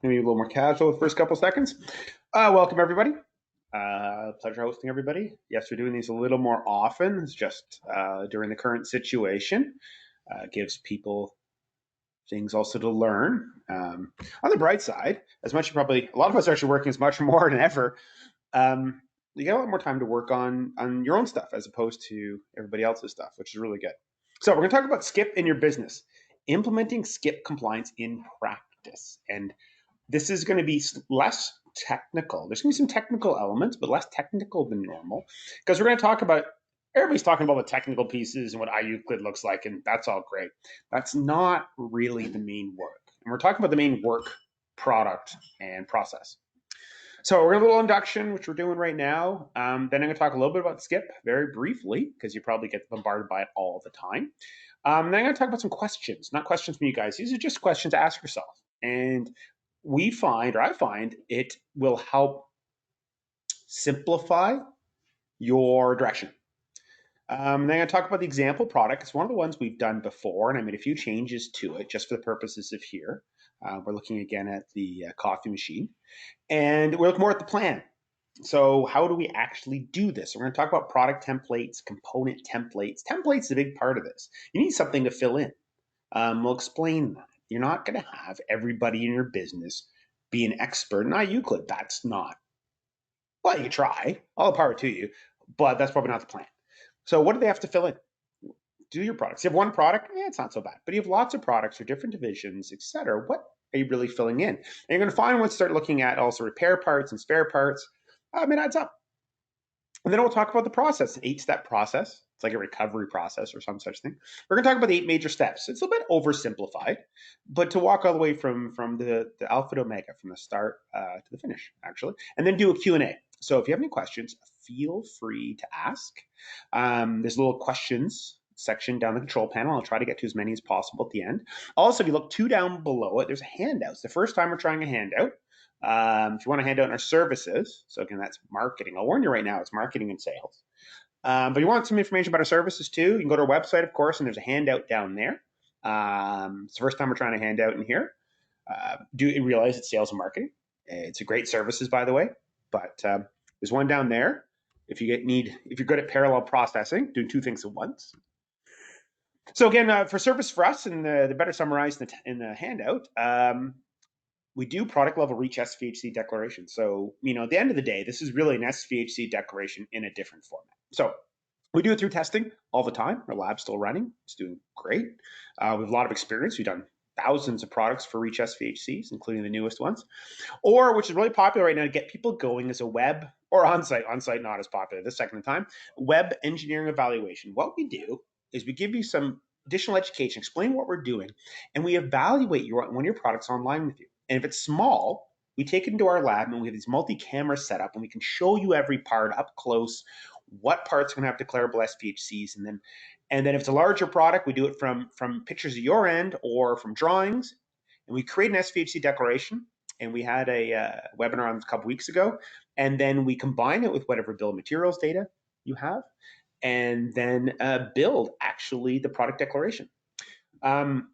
Maybe a little more casual the first couple seconds. Welcome, everybody. Pleasure hosting everybody. Yes, we're doing these a little more often. It's just during the current situation. Gives people things also to learn. On the bright side, as much probably a lot of us are actually working as much or more than ever. You get a lot more time to work on your own stuff as opposed to everybody else's stuff, which is really good. So we're going to talk about SCIP in your business, implementing SCIP compliance in practice, and this is going to be less technical. There's going to be some technical elements, but less technical than normal because we're going to talk about everybody's talking about the technical pieces and what IUCLID looks like, and that's all great. That's not really the main work. And we're talking about the main work, product, and process. So we're going to do a little induction, which we're doing right now. Then I'm going to talk a little bit about SCIP very briefly because you probably get bombarded by it all the time. Then I'm going to talk about some questions, not questions from you guys. These are just questions to ask yourself. And we find, or I find, it will help simplify your direction. Then I'm going to talk about the example product. It's one of the ones we've done before, and I made a few changes to it just for the purposes of here. We're looking again at the coffee machine, and we're looking more at the plan. So how do we actually do this? So we're going to talk about product templates, component templates. Templates is a big part of this. You need something to fill in. We'll explain that. You're not going to have everybody in your business be an expert in IUCLID. That's not, well, you can try, all the power to you, but that's probably not the plan. So what do they have to fill in? Do your products. You have one product, it's not so bad. But you have lots of products or different divisions, etc. What are you really filling in? And you're going to find once you start looking at also repair parts and spare parts, it adds up. And then we'll talk about the process, an 8-step process. It's like a recovery process or some such thing. We're going to talk about the 8 major steps. It's a bit oversimplified, but to walk all the way from the alpha to omega, from the start to the finish, actually, and then do a Q&A. So if you have any questions, feel free to ask. There's a little questions section down the control panel. I'll try to get to as many as possible at the end. Also, if you look 2 down below it, there's a handout. It's the first time we're trying a handout. If you want to hand out in our services, so again, that's marketing. I'll warn you right now, it's marketing and sales. But you want some information about our services too, you can go to our website, of course, and there's a handout down there. It's the first time we're trying to hand out in here. Do you realize it's sales and marketing? It's a great services, by the way, but there's one down there. If you're good at parallel processing, doing 2 things at once. So again, for service for us, and the better summarized in the handout, we do product level reach SVHC declaration. So, at the end of the day, this is really an SVHC declaration in a different format. So we do it through testing all the time. Our lab's still running. It's doing great. We have a lot of experience. We've done thousands of products for reach SVHCs, including the newest ones. Or, which is really popular right now to get people going, is a web, or on-site not as popular this second time, web engineering evaluation. What we do is we give you some additional education, explain what we're doing, and we evaluate one of your products online with you. And if it's small, we take it into our lab and we have these multi-camera setup and we can show you every part up close, what parts are going to have declarable SVHCs. And then if it's a larger product, we do it from pictures of your end or from drawings. And we create an SVHC declaration. And we had a webinar on a couple weeks ago. And then we combine it with whatever bill of materials data you have. And then build actually the product declaration.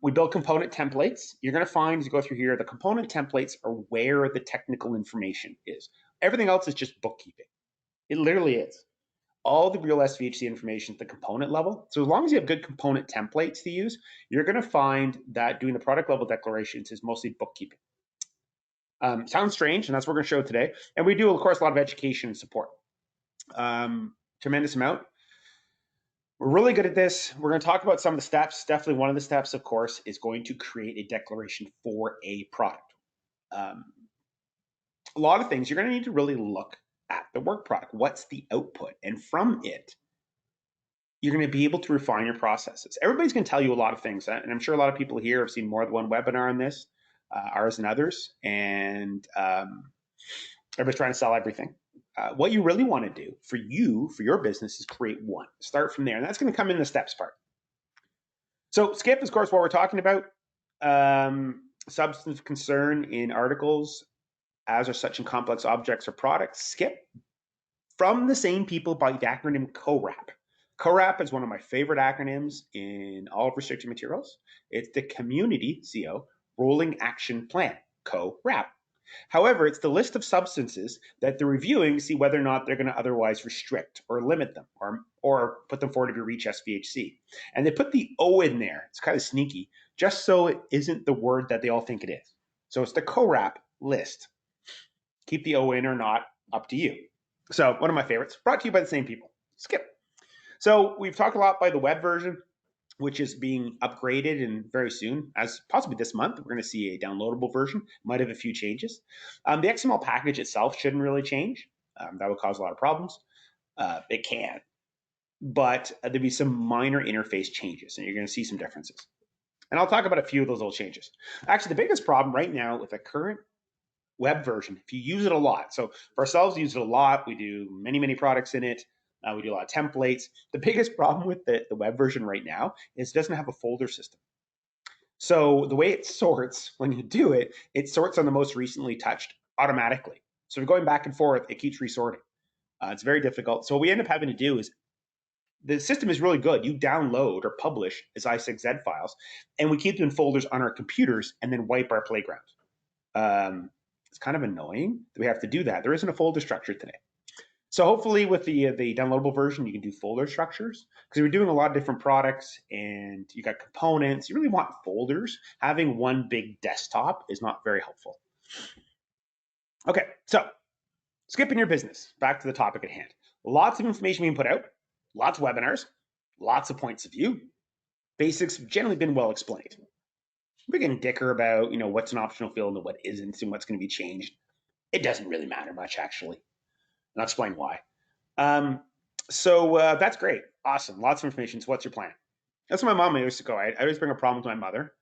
We build component templates. You're going to find, as you go through here, the component templates are where the technical information is. Everything else is just bookkeeping. It literally is. All the real SVHC information at the component level. So as long as you have good component templates to use, you're going to find that doing the product level declarations is mostly bookkeeping. Sounds strange, and that's what we're going to show today. And we do, of course, a lot of education and support. Tremendous amount. We're really good at this. We're going to talk about some of the steps. Definitely one of the steps, of course, is going to create a declaration for a product. A lot of things, you're going to need to really look at the work product. What's the output? And from it, you're going to be able to refine your processes. Everybody's going to tell you a lot of things, and I'm sure a lot of people here have seen more than one webinar on this, ours and others, and everybody's trying to sell everything. What you really want to do for your business, is create one. Start from there, and that's going to come in the steps part. So SCIP is, of course, what we're talking about. Substance of concern in articles, as are such in complex objects or products. SCIP, from the same people by the acronym CORAP. CORAP is one of my favorite acronyms in all of restricted materials. It's the Community, CO, Rolling Action Plan, CORAP. However, it's the list of substances that they're reviewing to see whether or not they're going to otherwise restrict or limit them or put them forward to reach SVHC. And they put the O in there. It's kind of sneaky, just so it isn't the word that they all think it is. So it's the CORAP list. Keep the O in or not, up to you. So one of my favorites, brought to you by the same people, SCIP. So we've talked a lot by the web version, which is being upgraded and very soon, as possibly this month, we're going to see a downloadable version. Might have a few changes. The XML package itself shouldn't really change. That would cause a lot of problems. It can, but there'll be some minor interface changes, and you're going to see some differences. And I'll talk about a few of those little changes. Actually, the biggest problem right now with the current web version, if you use it a lot, so for ourselves, we use it a lot. We do many, many products in it. We do a lot of templates. The biggest problem with the web version right now is it doesn't have a folder system. So the way it sorts when you do it, it sorts on the most recently touched automatically. So if you're going back and forth, it keeps resorting. It's very difficult. So what we end up having to do is, the system is really good. You download or publish as IUCLID files, and we keep them in folders on our computers and then wipe our playground. It's kind of annoying that we have to do that. There isn't a folder structure today. So hopefully with the downloadable version, you can do folder structures, because we're doing a lot of different products and you got components. You really want folders. Having one big desktop is not very helpful. Okay, so skipping your business, back to the topic at hand. Lots of information being put out, lots of webinars, lots of points of view. Basics have generally been well explained. We can dicker about, what's an optional field and what isn't and what's going to be changed. It doesn't really matter much, actually. And I'll explain why. So that's great. Awesome. Lots of information. So what's your plan? That's what my mom used to go. I always bring a problem to my mother.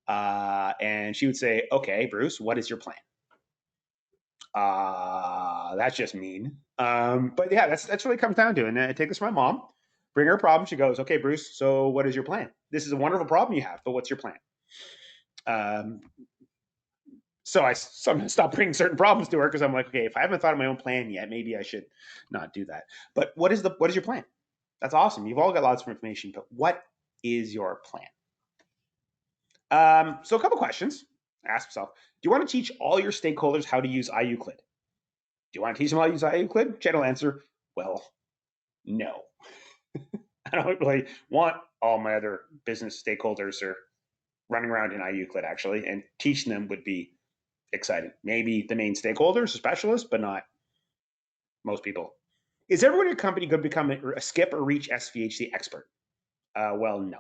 And she would say, okay, Bruce, what is your plan? That's just mean. But yeah, that's really comes down to it. And I take this from my mom, bring her a problem. She goes, okay, Bruce, so what is your plan? This is a wonderful problem you have, but what's your plan? So I'm going to stop bringing certain problems to her, because I'm like, okay, if I haven't thought of my own plan yet, maybe I should not do that. But what is your plan? That's awesome. You've all got lots of information, but what is your plan? So a couple questions. Ask yourself, do you want to teach all your stakeholders how to use IUCLID? Do you want to teach them how to use IUCLID? General answer, well, no. I don't really want all my other business stakeholders are running around in IUCLID, actually, and teaching them would be exciting. Maybe the main stakeholders, specialists, but not most people. Is everyone in your company going to become a SCIP or REACH SVHC expert? Well, no.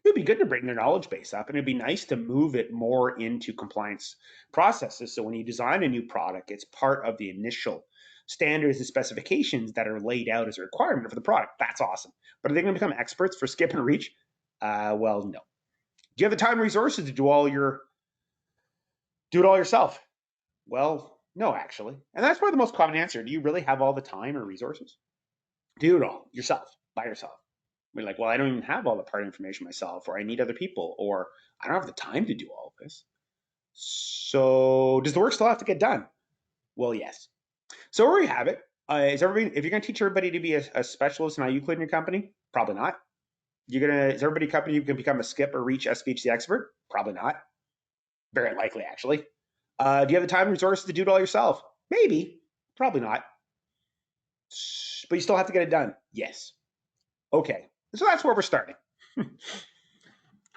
It would be good to bring their knowledge base up, and it'd be nice to move it more into compliance processes. So when you design a new product, it's part of the initial standards and specifications that are laid out as a requirement for the product. That's awesome. But are they going to become experts for SCIP and REACH? Well, no. Do you have the time and resources to do it all yourself? Well, no, actually. And that's probably the most common answer. Do you really have all the time or resources? Do it all yourself, by yourself. We're like, well, I don't even have all the part information myself, or I need other people, or I don't have the time to do all of this. So does the work still have to get done? Well, yes. So where you have it, if you're going to teach everybody to be a specialist in IUCLID in your company? Probably not. Is everybody company you can become a SCIP or REACH SVHC expert? Probably not. Very unlikely, actually. Do you have the time and resources to do it all yourself? Maybe. Probably not. But you still have to get it done. Yes. Okay. So that's where we're starting.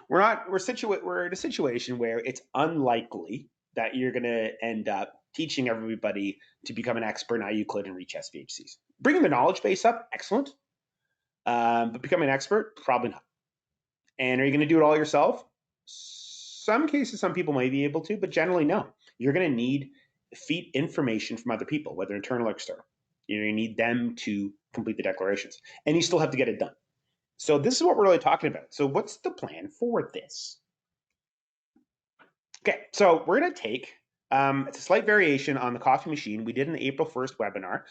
We're in a situation where it's unlikely that you're going to end up teaching everybody to become an expert in IUCLID and REACH SVHCs. Bringing the knowledge base up, excellent. But becoming an expert, probably not. And are you going to do it all yourself? Some cases, some people may be able to, but generally, no. You're going to need feed information from other people, whether internal or external. You're going to need them to complete the declarations. And you still have to get it done. So this is what we're really talking about. So what's the plan for this? Okay, so we're going to take, it's a slight variation on the coffee machine we did in the April 1st webinar,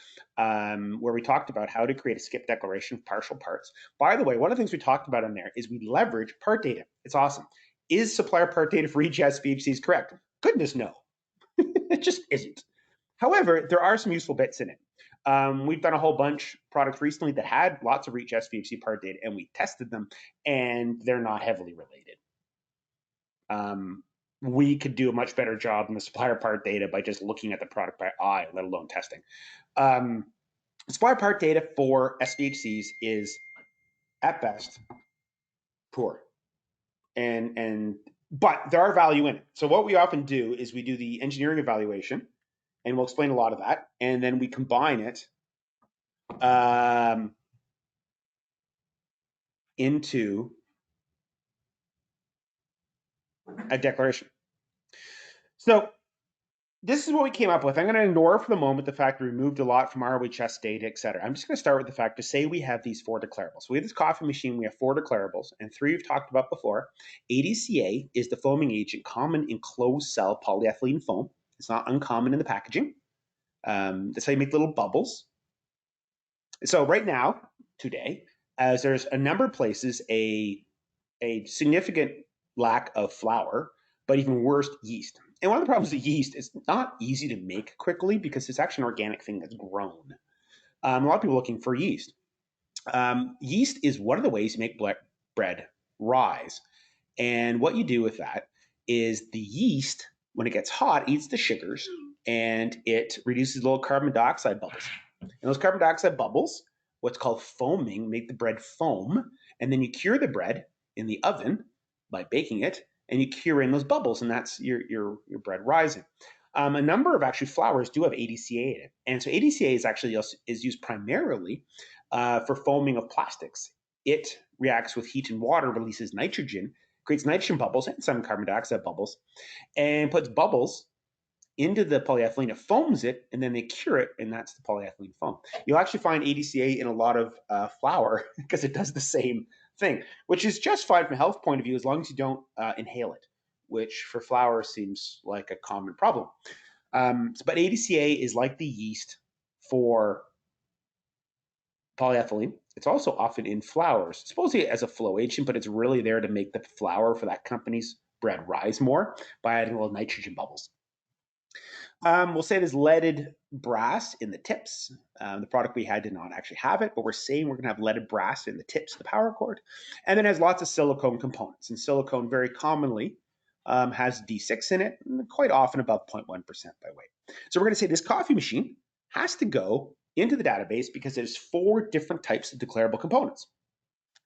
where we talked about how to create a SCIP declaration of partial parts. By the way, one of the things we talked about in there is we leverage part data. It's awesome. Is supplier part data for each SVHCs correct? Goodness, no. It just isn't. However, there are some useful bits in it. We've done a whole bunch of products recently that had lots of REACH SVHC part data, and we tested them, and they're not heavily related. we could do a much better job in the supplier part data by just looking at the product by eye, let alone testing. Supplier part data for SVHCs is at best poor, but there are value in it. So what we often do is we do the engineering evaluation, and we'll explain a lot of that, and then we combine it into a declaration. So this is what we came up with. I'm going to ignore for the moment the fact we removed a lot from ROHS data, et cetera. I'm just going to start with the fact to say we have these 4 declarables. So we have this coffee machine, we have 4 declarables, and 3 we've talked about before. ADCA is the foaming agent common in closed cell polyethylene foam. It's not uncommon in the packaging. That's how you make little bubbles. So right now, today, as there's a number of places a significant lack of flour, but even worse, yeast. And one of the problems with yeast is not easy to make quickly because it's actually an organic thing that's grown. A lot of people are looking for yeast. Yeast is one of the ways you make bread rise. And what you do with that is the yeast, when it gets hot, eats the sugars and it reduces little carbon dioxide bubbles. And those carbon dioxide bubbles, what's called foaming, make the bread foam. And then you cure the bread in the oven by baking it, and you cure in those bubbles, and that's your bread rising. A number of actually flours do have ADCA in it, and so ADCA is actually used primarily for foaming of plastics. It reacts with heat and water, releases nitrogen, creates nitrogen bubbles and some carbon dioxide bubbles, and puts bubbles into the polyethylene. It foams it, and then they cure it, and that's the polyethylene foam. You'll actually find ADCA in a lot of flour because it does the same thing, which is just fine from a health point of view as long as you don't inhale it, which for flour seems like a common problem. But ADCA is like the yeast for polyethylene. It's also often in flours, supposedly as a flow agent, but it's really there to make the flour for that company's bread rise more by adding little nitrogen bubbles. We'll say there's leaded brass in the tips. The product we had did not actually have it, but we're saying we're going to have leaded brass in the tips of the power cord. And then it has lots of silicone components. And silicone very commonly has D6 in it, and quite often above 0.1% by weight. So we're going to say this coffee machine has to go into the database because there's 4 different types of declarable components.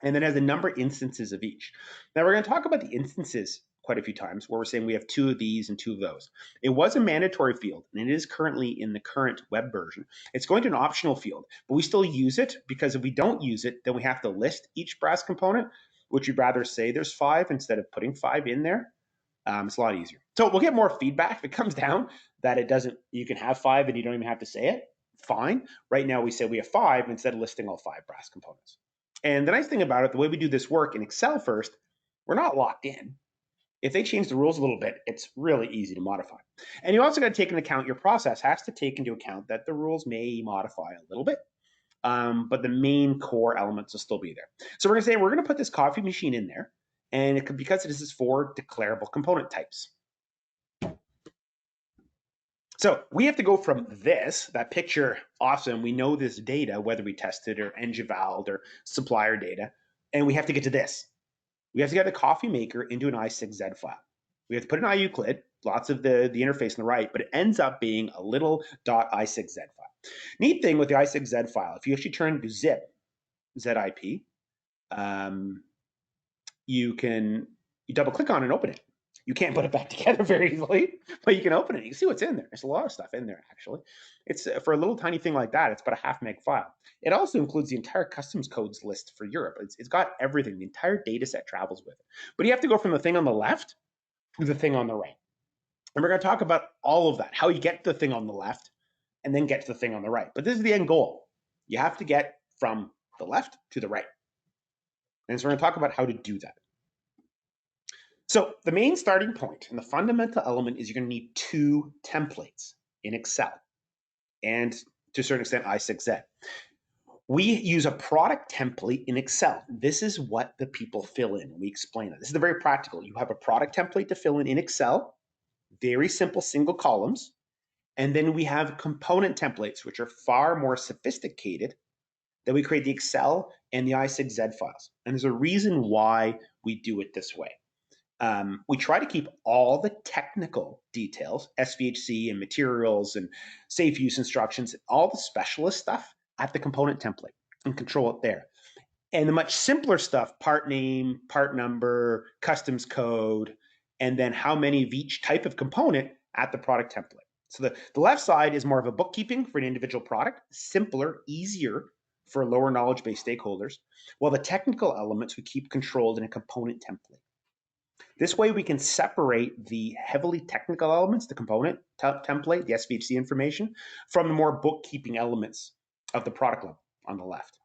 And then it has a number of instances of each. Now we're going to talk about the instances quite a few times where we're saying we have 2 of these and 2 of those. It was a mandatory field, and it is currently in the current web version. It's going to an optional field, but we still use it because if we don't use it, then we have to list each brass component, which you'd rather say there's 5 instead of putting 5 in there. It's a lot easier. So we'll get more feedback if it comes down that it doesn't, you can have 5 and you don't even have to say it. Fine. Right now we say we have 5 instead of listing all 5 brass components. And the nice thing about it, the way we do this work in Excel first, we're not locked in. If they change the rules a little bit, it's really easy to modify. And you also got to take into account, your process has to take into account that the rules may modify a little bit, but the main core elements will still be there. So we're going to say we're going to put this coffee machine in there, and because this is 4 declarable component types. So we have to go from this, that picture, awesome, we know this data, whether we tested or ngVal'd or supplier data, and we have to get to this. We have to get the coffee maker into an I6Z file. We have to put an IUCLID, lots of the interface on the right, but it ends up being a little .i6z file. Neat thing with the i6z file, if you actually turn to zip, ZIP, you double click on it and open it. You can't put it back together very easily, but you can open it. You can see what's in there. There's a lot of stuff in there, actually. It's for a little tiny thing like that, it's about a 0.5 meg file. It also includes the entire customs codes list for Europe. It's got everything. The entire data set travels with it. But you have to go from the thing on the left to the thing on the right. And we're going to talk about all of that, how you get to the thing on the left and then get to the thing on the right. But this is the end goal. You have to get from the left to the right. And so we're going to talk about how to do that. So the main starting point and the fundamental element is you're going to need 2 templates in Excel and to a certain extent I6Z. We use a product template in Excel. This is what the people fill in when we explain it. This is the very practical. You have a product template to fill in Excel, very simple single columns, and then we have component templates, which are far more sophisticated, that we create the Excel and the I6Z files. And there's a reason why we do it this way. We try to keep all the technical details, SVHC and materials and safe use instructions, all the specialist stuff at the component template and control it there. And the much simpler stuff, part name, part number, customs code, and then how many of each type of component at the product template. So the left side is more of a bookkeeping for an individual product, simpler, easier for lower knowledge-based stakeholders, while the technical elements we keep controlled in a component template. This way we can separate the heavily technical elements, the component template, the SVHC information, from the more bookkeeping elements of the product level on the left.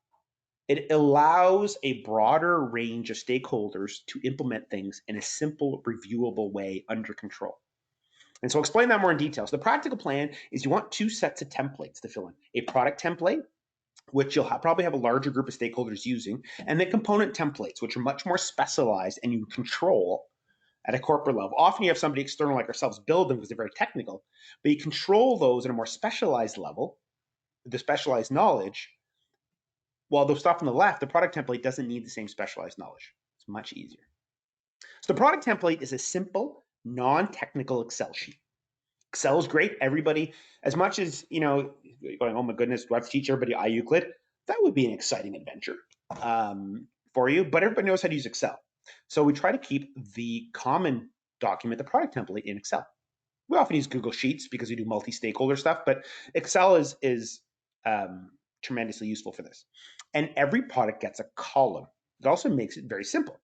It allows a broader range of stakeholders to implement things in a simple, reviewable way under control. And so I'll explain that more in detail. So the practical plan is you want two sets of templates to fill in. A product template, which you'll probably have a larger group of stakeholders using, and then component templates, which are much more specialized and you control at a corporate level. Often you have somebody external like ourselves build them because they're very technical, but you control those at a more specialized level, the specialized knowledge, while the stuff on the left, the product template doesn't need the same specialized knowledge. It's much easier. So the product template is a simple, non-technical Excel sheet. Excel is great. Everybody, as much as, going, oh my goodness, do I have to teach everybody IUCLID? That would be an exciting adventure for you, but everybody knows how to use Excel. So we try to keep the common document, the product template, in Excel. We often use Google Sheets because we do multi-stakeholder stuff, but Excel is tremendously useful for this. And every product gets a column. It also makes it very simple.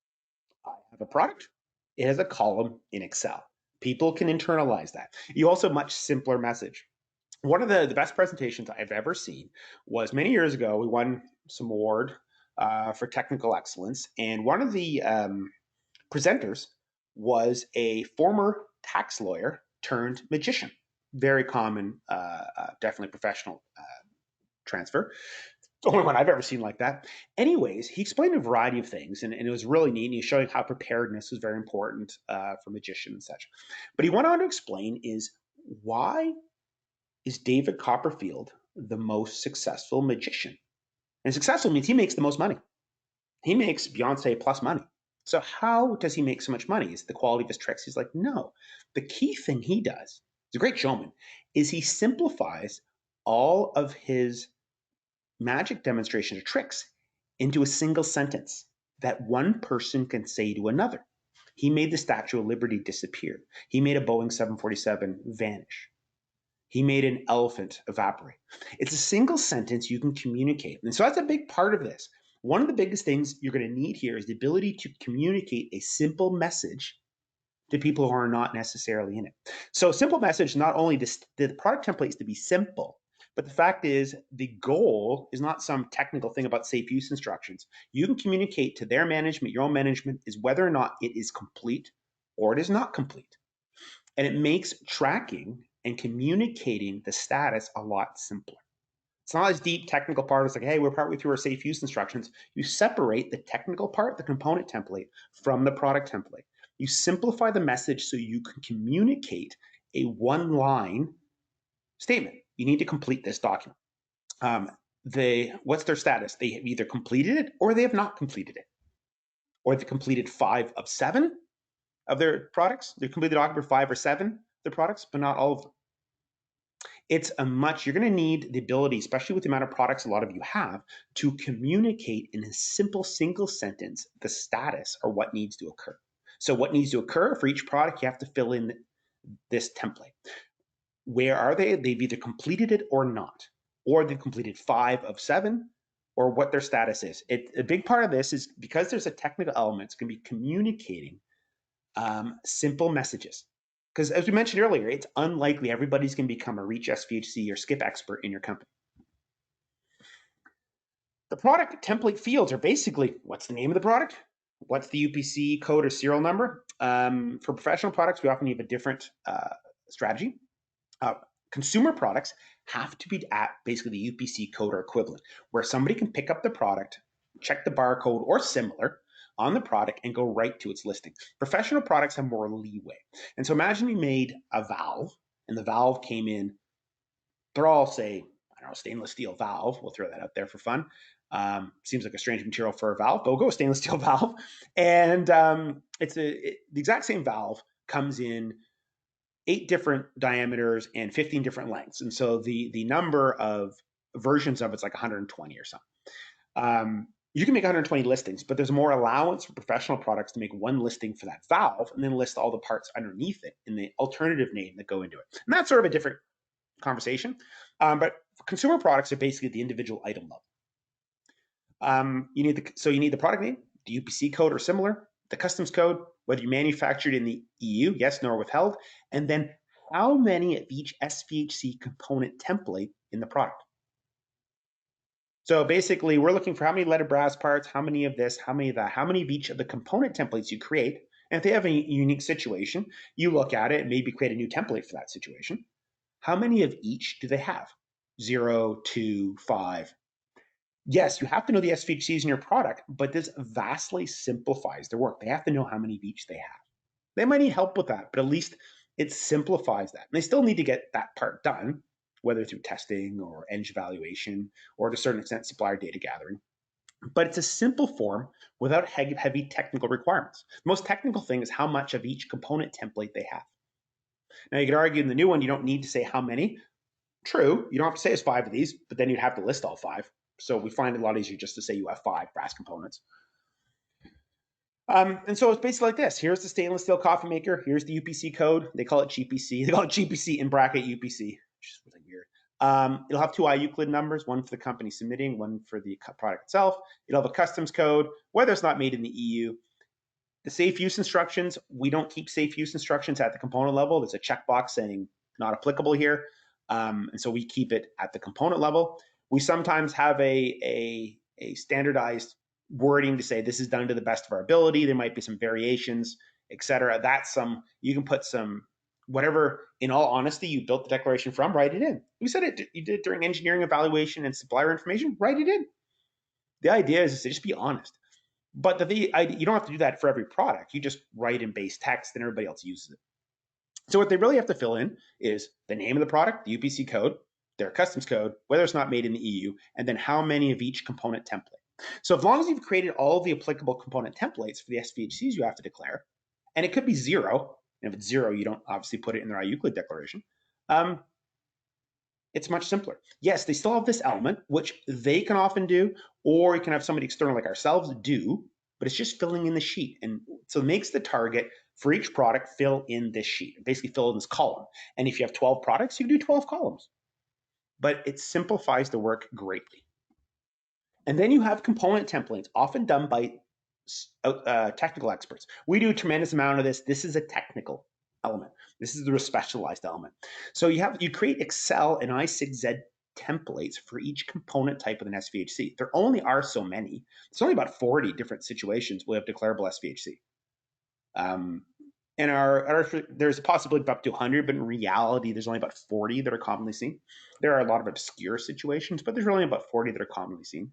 I have a product. It has a column in Excel. People can internalize that. You also much simpler message. One of the best presentations I've ever seen was many years ago. We won some award for technical excellence, and one of the presenters was a former tax lawyer turned magician. Very common, definitely professional transfer. The only one I've ever seen like that. Anyways, he explained a variety of things, and it was really neat. And he was showing how preparedness was very important for magicians and such. But he went on to explain is why is David Copperfield the most successful magician? And successful means he makes the most money. He makes Beyonce plus money. So how does he make so much money? Is it the quality of his tricks? He's like, no. The key thing he does, he's a great showman, is he simplifies all of his magic demonstrations or tricks into a single sentence that one person can say to another. He made the Statue of Liberty disappear. He made a Boeing 747 vanish. He made an elephant evaporate. It's a single sentence you can communicate. And so that's a big part of this. One of the biggest things you're going to need here is the ability to communicate a simple message to people who are not necessarily in it. So simple message, not only the product template is to be simple, but the fact is the goal is not some technical thing about safe use instructions. You can communicate to their management, your own management, is whether or not it is complete or it is not complete. And it makes tracking and communicating the status a lot simpler. It's not as deep technical part. It's like, hey, we're partway through our safe use instructions. You separate the technical part, the component template, from the product template. You simplify the message so you can communicate a one-line statement. You need to complete this document. What's their status? They have either completed it or they have not completed it. Or they completed 5 of 7 of their products. They completed the document for 5 or 7 of their products, but not all of them. It's you're going to need the ability, especially with the amount of products a lot of you have, to communicate in a simple single sentence the status or what needs to occur. So what needs to occur for each product, you have to fill in this template. Where are they? They've either completed it or not, or they've completed 5 of 7, or what their status is. A big part of this is because there's a technical element, it's going to be communicating simple messages. Because as we mentioned earlier, it's unlikely everybody's going to become a Reach SVHC or SCIP expert in your company. The product template fields are basically, what's the name of the product? What's the UPC code or serial number? For professional products, we often have a different strategy. Consumer products have to be at basically the UPC code or equivalent, where somebody can pick up the product, check the barcode or similar on the product and go right to its listing. Professional products have more leeway. And so imagine we made a valve and the valve came in, they're all say, I don't know, stainless steel valve. We'll throw that out there for fun. Seems like a strange material for a valve, but we'll go with stainless steel valve. And the exact same valve comes in 8 different diameters and 15 different lengths. And so the number of versions of it's like 120 or something. You can make 120 listings, but there's more allowance for professional products to make one listing for that valve and then list all the parts underneath it in the alternative name that go into it. And that's sort of a different conversation. But consumer products are basically the individual item level. You need the product name, the UPC code or similar, the customs code, whether you manufactured in the EU, yes, no, or withheld, and then how many of each SVHC component template in the product. So basically, we're looking for how many leaded brass parts, how many of this, how many of that, how many of each of the component templates you create. And if they have a unique situation, you look at it and maybe create a new template for that situation. How many of each do they have? 0, 2, 5. Yes, you have to know the SVHCs in your product, but this vastly simplifies their work. They have to know how many of each they have. They might need help with that, but at least it simplifies that. And they still need to get that part done, whether through testing or edge evaluation or to a certain extent supplier data gathering. But it's a simple form without heavy technical requirements. The most technical thing is how much of each component template they have. Now you could argue in the new one, you don't need to say how many. True, you don't have to say it's 5 of these, but then you'd have to list all 5. So we find it a lot easier just to say you have 5 brass components. And so it's basically like this. Here's the stainless steel coffee maker. Here's the UPC code. They call it GPC. They call it GPC in bracket UPC, which is really weird. It'll have 2 IUCLID numbers, one for the company submitting, one for the product itself. It'll have a customs code, whether it's not made in the EU. The safe use instructions, we don't keep safe use instructions at the component level. There's a checkbox saying not applicable here. And so we keep it at the component level. We sometimes have a standardized wording to say this is done to the best of our ability. There might be some variations, etc. You can put some whatever, in all honesty, you built the declaration from, write it in. You said it, you did it during engineering evaluation and supplier information, write it in. The idea is to just be honest. But you don't have to do that for every product. You just write in base text and everybody else uses it. So what they really have to fill in is the name of the product, the UPC code, their customs code, whether it's not made in the EU, and then how many of each component template. So as long as you've created all the applicable component templates for the SVHCs you have to declare, and it could be 0, and if it's 0, you don't obviously put it in their IUCLID declaration, it's much simpler. Yes, they still have this element, which they can often do, or you can have somebody external like ourselves do, but it's just filling in the sheet. And so it makes the target for each product fill in this sheet, basically fill in this column. And if you have 12 products, you can do 12 columns. But it simplifies the work greatly. And then you have component templates, often done by technical experts. We do a tremendous amount of this. This is a technical element. This is the specialized element. So you create Excel and I6Z templates for each component type of an SVHC. There only are so many. It's only about 40 different situations we have declarable SVHC. And there's a possibility of up to 100, but in reality, there's only about 40 that are commonly seen. There are a lot of obscure situations, but there's only about 40 that are commonly seen.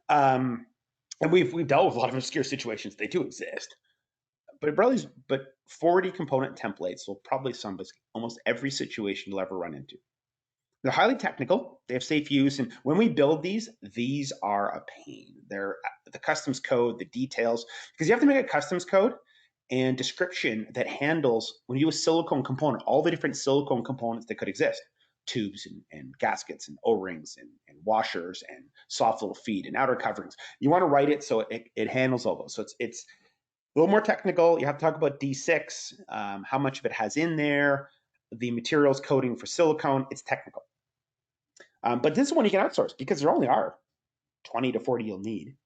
And we've dealt with a lot of obscure situations. They do exist. But 40 component templates will probably sum almost every situation you'll ever run into. They're highly technical. They have safe use. And when we build these are a pain. They're the customs code, the details, because you have to make a customs code and description that handles, when you use a silicone component, all the different silicone components that could exist, tubes and gaskets and O-rings and washers and soft little feet and outer coverings. You want to write it so it handles all those. So it's a little more technical. You have to talk about D6, how much of it has in there, the materials coding for silicone. It's technical. But this is one you can outsource because there only are 20 to 40 you'll need.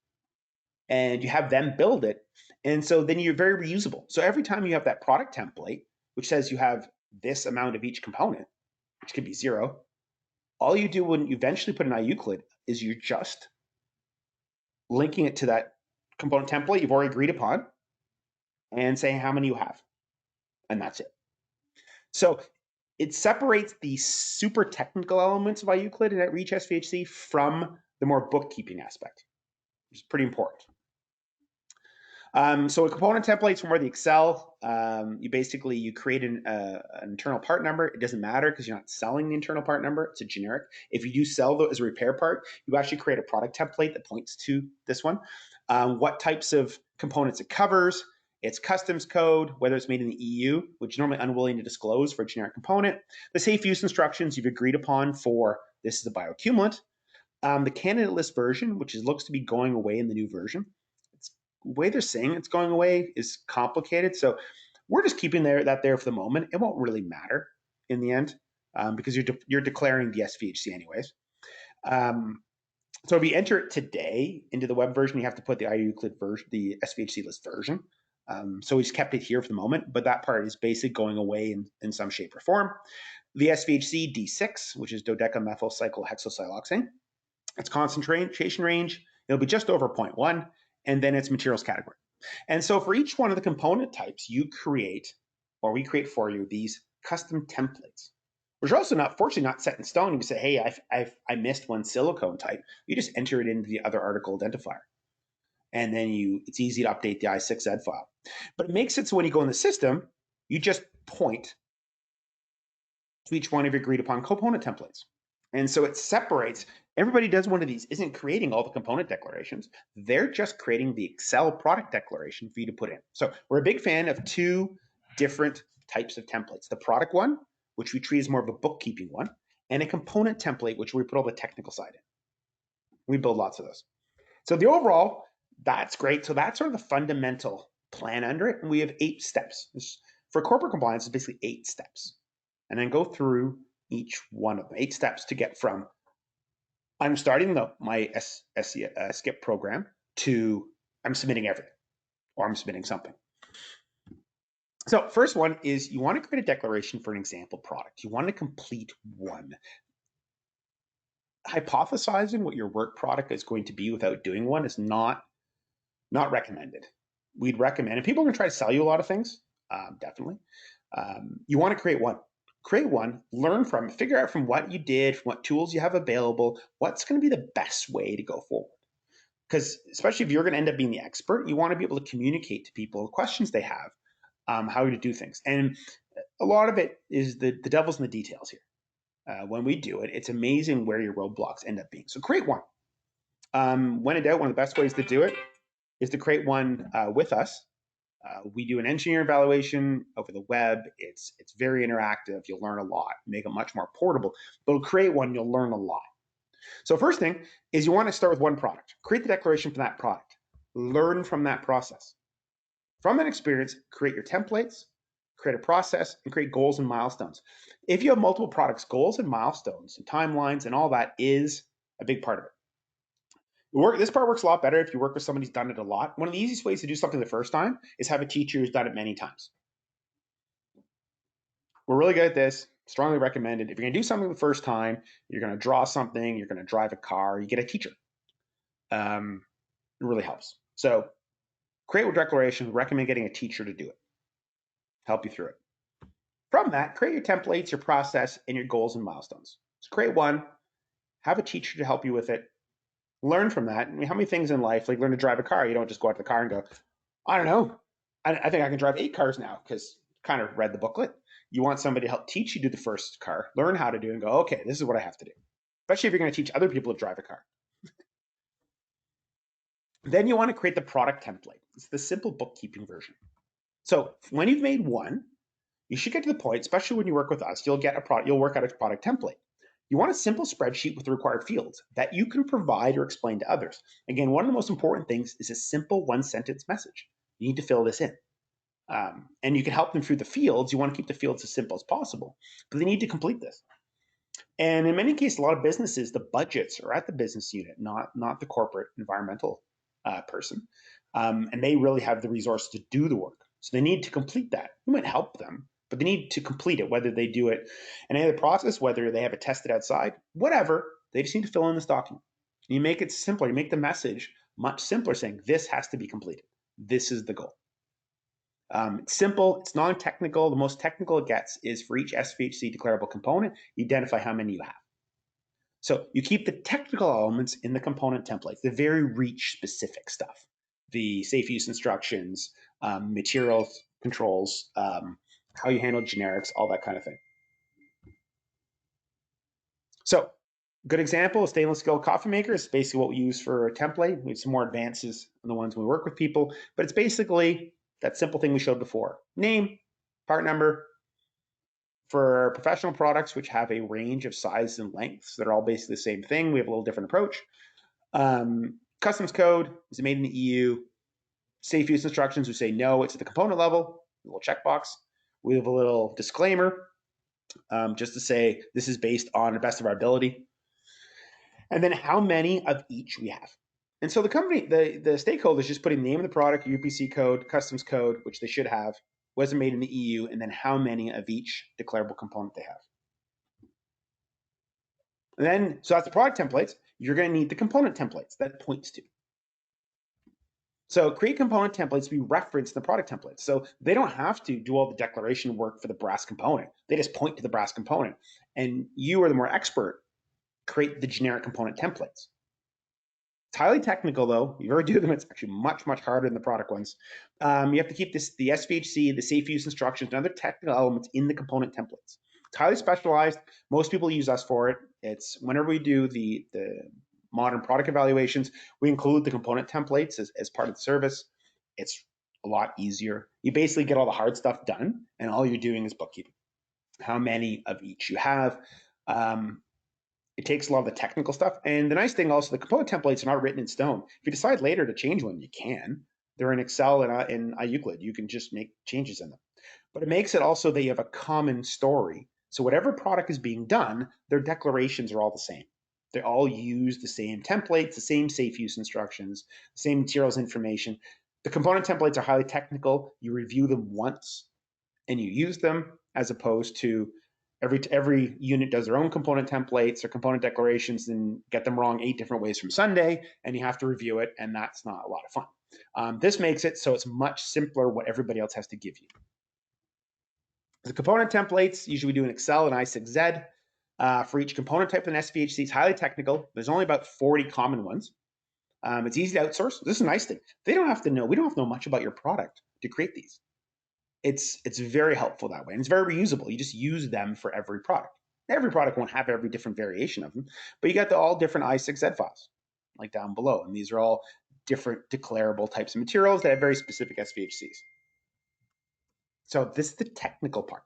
And you have them build it. And so then you're very reusable. So every time you have that product template, which says you have this amount of each component, which could be 0, all you do when you eventually put an IUCLID is you're just linking it to that component template you've already agreed upon and saying how many you have. And that's it. So it separates the super technical elements of IUCLID and at Reach SVHC from the more bookkeeping aspect, which is pretty important. So a component template is more the Excel. You create an internal part number. It doesn't matter because you're not selling the internal part number. It's a generic. If you do sell though as a repair part, you actually create a product template that points to this one. What types of components it covers, its customs code, whether it's made in the EU, which you're normally unwilling to disclose for a generic component, the safe use instructions you've agreed upon for this is a bioaccumulant, the candidate list version, which looks to be going away in the new version. The way they're saying it's going away is complicated. So we're just keeping that there for the moment. It won't really matter in the end because you're declaring the SVHC anyways. So if you enter it today into the web version, you have to put the IUCLID version, the SVHC list version. So we just kept it here for the moment, but that part is basically going away in some shape or form. The SVHC D6, which is dodecamethyl-cyclohexosiloxane, its concentration range, it'll be just over 0.1, and then its materials category. And so for each one of the component types, you create, or we create for you, these custom templates, which are also fortunately not set in stone. You can say, hey, I missed one silicone type. You just enter it into the other article identifier. And then it's easy to update the I6Z file. But it makes it so when you go in the system, you just point to each one of your agreed upon component templates. And so it separates. Everybody does one of these isn't creating all the component declarations. They're just creating the Excel product declaration for you to put in. So we're a big fan of two different types of templates. The product one, which we treat as more of a bookkeeping one, and a component template, which we put all the technical side in. We build lots of those. So the overall, that's great. So that's sort of the fundamental plan under it. And we have 8 steps. For corporate compliance, it's basically 8 steps. And then go through each one of them, 8 steps to get from I'm starting my SCIP program to I'm submitting everything or I'm submitting something. So first one is you want to create a declaration for an example product. You want to complete one. Hypothesizing what your work product is going to be without doing one is not recommended. We'd recommend, and people are going to try to sell you a lot of things, definitely. You want to create one. Create one, learn from it, figure out from what you did, from what tools you have available, what's going to be the best way to go forward. Because especially if you're going to end up being the expert, you want to be able to communicate to people the questions they have, how to do things. And a lot of it is the devil's in the details here. When we do it, it's amazing where your roadblocks end up being. So create one. When in doubt, one of the best ways to do it is to create one with us. We do an engineer evaluation over the web. It's very interactive. You'll learn a lot, make it much more portable. But to create one, you'll learn a lot. So first thing is you want to start with one product. Create the declaration for that product. Learn from that process. From that experience, create your templates, create a process, and create goals and milestones. If you have multiple products, goals and milestones and timelines and all that is a big part of it. This part works a lot better if you work with somebody who's done it a lot. One of the easiest ways to do something the first time is have a teacher who's done it many times. We're really good at this. Strongly recommended. If you're going to do something the first time, you're going to draw something, you're going to drive a car, you get a teacher. It really helps. So create a declaration, recommend getting a teacher to do it. Help you through it. From that, create your templates, your process, and your goals and milestones. So create one, have a teacher to help you with it. Learn from that. I mean, how many things in life, like learn to drive a car, you don't just go out to the car and go, I don't know, I think I can drive 8 cars now because kind of read the booklet. You want somebody to help teach you do the first car, learn how to do and go, okay, this is what I have to do. Especially if you're going to teach other people to drive a car. Then you want to create the product template. It's the simple bookkeeping version. So when you've made one, you should get to the point, especially when you work with us, you'll work out a product template. You want a simple spreadsheet with the required fields that you can provide or explain to others. Again, one of the most important things is a simple 1-sentence message. You need to fill this in. And you can help them through the fields. You want to keep the fields as simple as possible, but they need to complete this. And in many cases, a lot of businesses, the budgets are at the business unit, not the corporate environmental person. And they really have the resources to do the work. So they need to complete that. You might help them, but they need to complete it, whether they do it in any other process, whether they have it tested outside, whatever, they just need to fill in this document. You make it simpler. You make the message much simpler, saying this has to be completed. This is the goal. It's simple. It's non-technical. The most technical it gets is for each SVHC declarable component, you identify how many you have. So you keep the technical elements in the component templates, the very reach specific stuff. the safe use instructions, materials controls, how you handle generics, all that kind of thing. So, good example, a stainless steel coffee maker is basically what we use for a template. We have some more advances on the ones we work with people, but it's basically that simple thing we showed before. Name, part number. For professional products, which have a range of sizes and lengths that are all basically the same thing, we have a little different approach. Customs code, is it made in the EU? Safe use instructions, we say no, it's at the component level, a little checkbox. We have a little disclaimer, just to say this is based on the best of our ability. And then how many of each we have. And so the company, the stakeholders just putting the name of the product, UPC code, customs code, which they should have, was it made in the EU, and then how many of each declarable component they have. And then, so that's the product templates. You're going to need the component templates that it points to. So create component templates to be referenced in the product templates. So they don't have to do all the declaration work for the brass component. They just point to the brass component. And you are the more expert, create the generic component templates. It's highly technical though. You already do them. It's actually much, much harder than the product ones. You have to keep the SVHC, the safe use instructions, and other technical elements in the component templates. It's highly specialized. Most people use us for it. It's whenever we do the modern product evaluations, we include the component templates as part of the service. It's a lot easier. You basically get all the hard stuff done, and all you're doing is bookkeeping. How many of each you have. It takes a lot of the technical stuff. And the nice thing also, the component templates are not written in stone. If you decide later to change one, you can. They're in Excel and in IUCLID. You can just make changes in them. But it makes it also that you have a common story. So whatever product is being done, their declarations are all the same. They all use the same templates, the same safe use instructions, the same materials information. The component templates are highly technical. You review them once and you use them, as opposed to every unit does their own component templates or component declarations and get them wrong 8 different ways from Sunday, and you have to review it, and that's not a lot of fun. This makes it so it's much simpler what everybody else has to give you. The component templates, usually we do in Excel and IUCLID for each component type in SVHC. It's highly technical. There's only about 40 common ones. It's easy to outsource. This is a nice thing. They don't have to know. We don't have to know much about your product to create these. It's very helpful that way, and it's very reusable. You just use them for every product. Every product won't have every different variation of them, but you got all different IUCLID files, like down below, and these are all different declarable types of materials that have very specific SVHCs. So this is the technical part.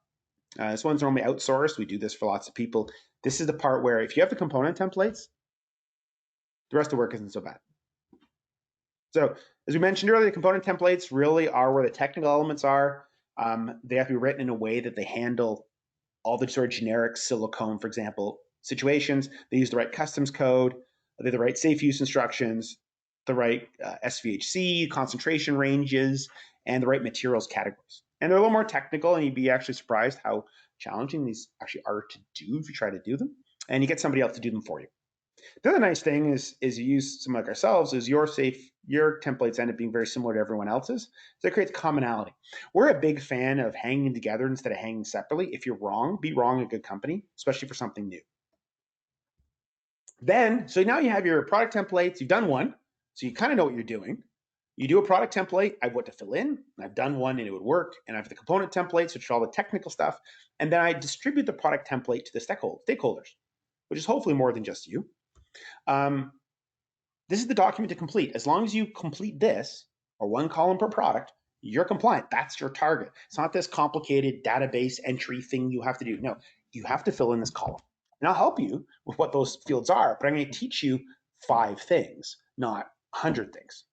This one's normally outsourced. We do this for lots of people. This is the part where if you have the component templates, the rest of the work isn't so bad. So as we mentioned earlier, the component templates really are where the technical elements are. They have to be written in a way that they handle all the sort of generic silicone, for example, situations. They use the right customs code, they have the right safe use instructions, the right SVHC, concentration ranges, and the right materials categories. And they're a little more technical, and you'd be actually surprised how challenging these actually are to do if you try to do them. And you get somebody else to do them for you. The other nice thing is you use someone like ourselves, is your templates end up being very similar to everyone else's. So it creates commonality. We're a big fan of hanging together instead of hanging separately. If you're wrong, be wrong in a good company, especially for something new. Then, so now you have your product templates. You've done one, so you kind of know what you're doing. You do a product template. I have what to fill in. I've done one and it would work. And I have the component templates, which are all the technical stuff. And then I distribute the product template to the stakeholders, which is hopefully more than just you. This is the document to complete. As long as you complete this, or one column per product, you're compliant. That's your target. It's not this complicated database entry thing you have to do. No, you have to fill in this column. And I'll help you with what those fields are, but I'm going to teach you 5 things, not 100 things.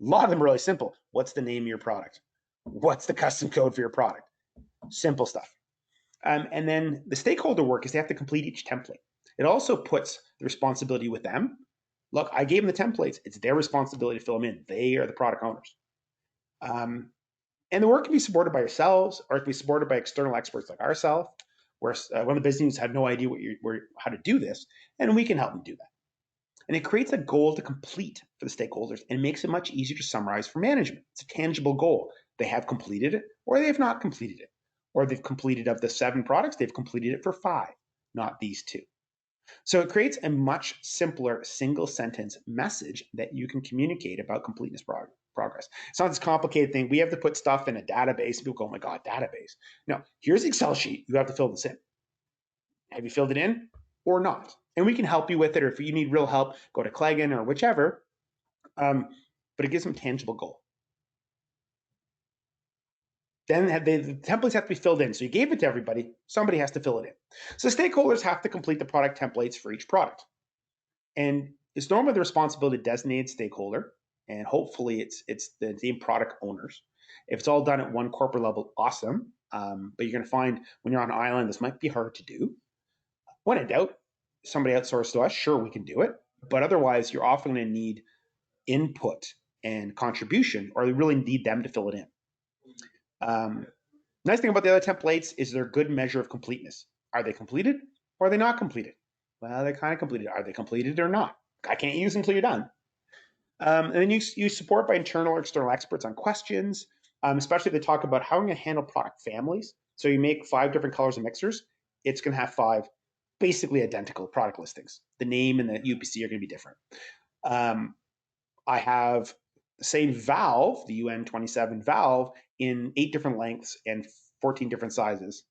A lot of them are really simple. What's the name of your product? What's the custom code for your product? Simple stuff. And then the stakeholder work is they have to complete each template. It also puts the responsibility with them. Look, I gave them the templates. It's their responsibility to fill them in. They are the product owners. And the work can be supported by yourselves, or it can be supported by external experts like ourselves, where one of the business units have no idea how to do this, and we can help them do that. And it creates a goal to complete for the stakeholders and makes it much easier to summarize for management. It's a tangible goal. They have completed it, or they have not completed it. Or they've completed of the 7 products, they've completed it for 5, not these 2. So it creates a much simpler single sentence message that you can communicate about completeness progress. It's not this complicated thing. We have to put stuff in a database. People go, oh my God, database. No, here's the Excel sheet. You have to fill this in. Have you filled it in or not? And we can help you with it. Or if you need real help, go to Claigan or whichever. But it gives them a tangible goal. Then the templates have to be filled in. So you gave it to everybody. Somebody has to fill it in. So stakeholders have to complete the product templates for each product. And it's normally the responsibility of designated stakeholder. And hopefully it's the same product owners. If it's all done at one corporate level, awesome. But you're going to find when you're on an island, this might be hard to do. When in doubt, somebody outsourced to us, sure, we can do it. But otherwise, you're often going to need input and contribution, or you really need them to fill it in. Nice thing about the other templates is they're a good measure of completeness. Are they completed or are they not completed? Well, they're kind of completed. Are they completed or not? I can't use them until you're done. And then you use support by internal or external experts on questions, especially if they talk about how we're going to handle product families. So you make 5 different colors of mixers. It's going to have 5 basically identical product listings. The name and the UPC are going to be different. I have the same valve, the UN27 valve, in 8 different lengths and 14 different sizes,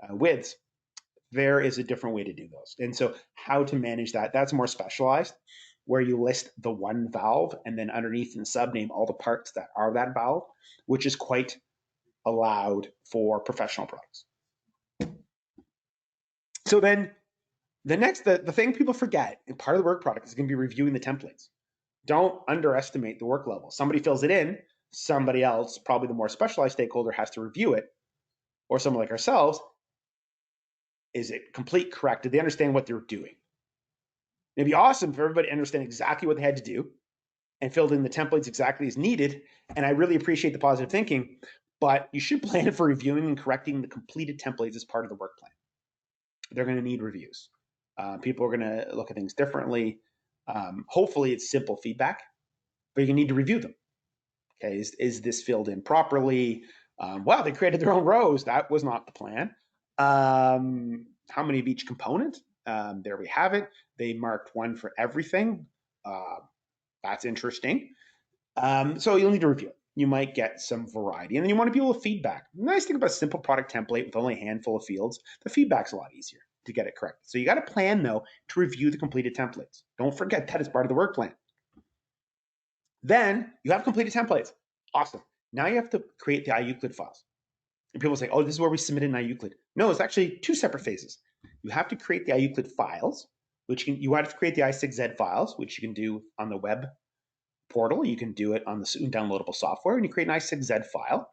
widths. There is a different way to do those. And so how to manage that, that's more specialized, where you list the one valve and then underneath in the subname all the parts that are that valve, which is quite allowed for professional products. So then the thing people forget, and part of the work product is going to be reviewing the templates. Don't underestimate the work level. Somebody fills it in, somebody else, probably the more specialized stakeholder, has to review it, or someone like ourselves. Is it complete, correct? Did they understand what they're doing? It'd be awesome for everybody to understand exactly what they had to do and filled in the templates exactly as needed. And I really appreciate the positive thinking, but you should plan for reviewing and correcting the completed templates as part of the work plan. They're going to need reviews. People are going to look at things differently. Hopefully it's simple feedback, but you need to review them. Okay, is this filled in properly? Wow, they created their own rows. That was not the plan. How many of each component? There we have it. They marked 1 for everything. That's interesting. So you'll need to review it. You might get some variety. And then you want to be able to feedback. The nice thing about a simple product template with only a handful of fields, the feedback's a lot easier to get it correct. So you got to plan, though, to review the completed templates. Don't forget that as part of the work plan. Then you have completed templates. Awesome. Now you have to create the IUCLID files. And people say, oh, this is where we submit in IUCLID. No, it's actually 2 separate phases. You have to create the IUCLID files, which you have to create the I6Z files, which you can do on the web portal. You can do it on the soon downloadable software, and you create an I6Z file.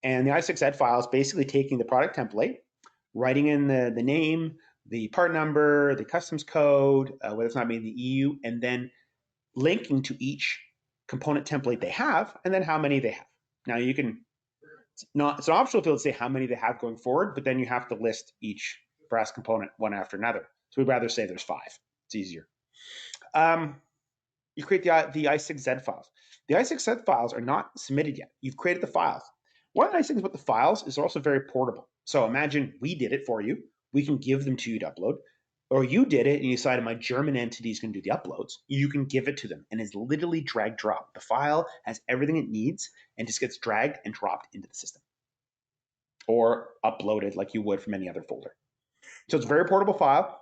And the I6Z file is basically taking the product template, writing in the name, the part number, the customs code, whether it's not made in the EU, and then linking to each component template they have, and then how many they have. Now you can, it's an optional field to say how many they have going forward, but then you have to list each brass component one after another. So we'd rather say there's 5. It's easier. You create the I6Z files. The I6Z files are not submitted yet. You've created the files. One of the nice things about the files is they're also very portable. So imagine we did it for you. We can give them to you to upload. Or you did it and you decided my German entity is going to do the uploads. You can give it to them and it's literally drag drop. The file has everything it needs and just gets dragged and dropped into the system. Or uploaded like you would from any other folder. So it's a very portable file.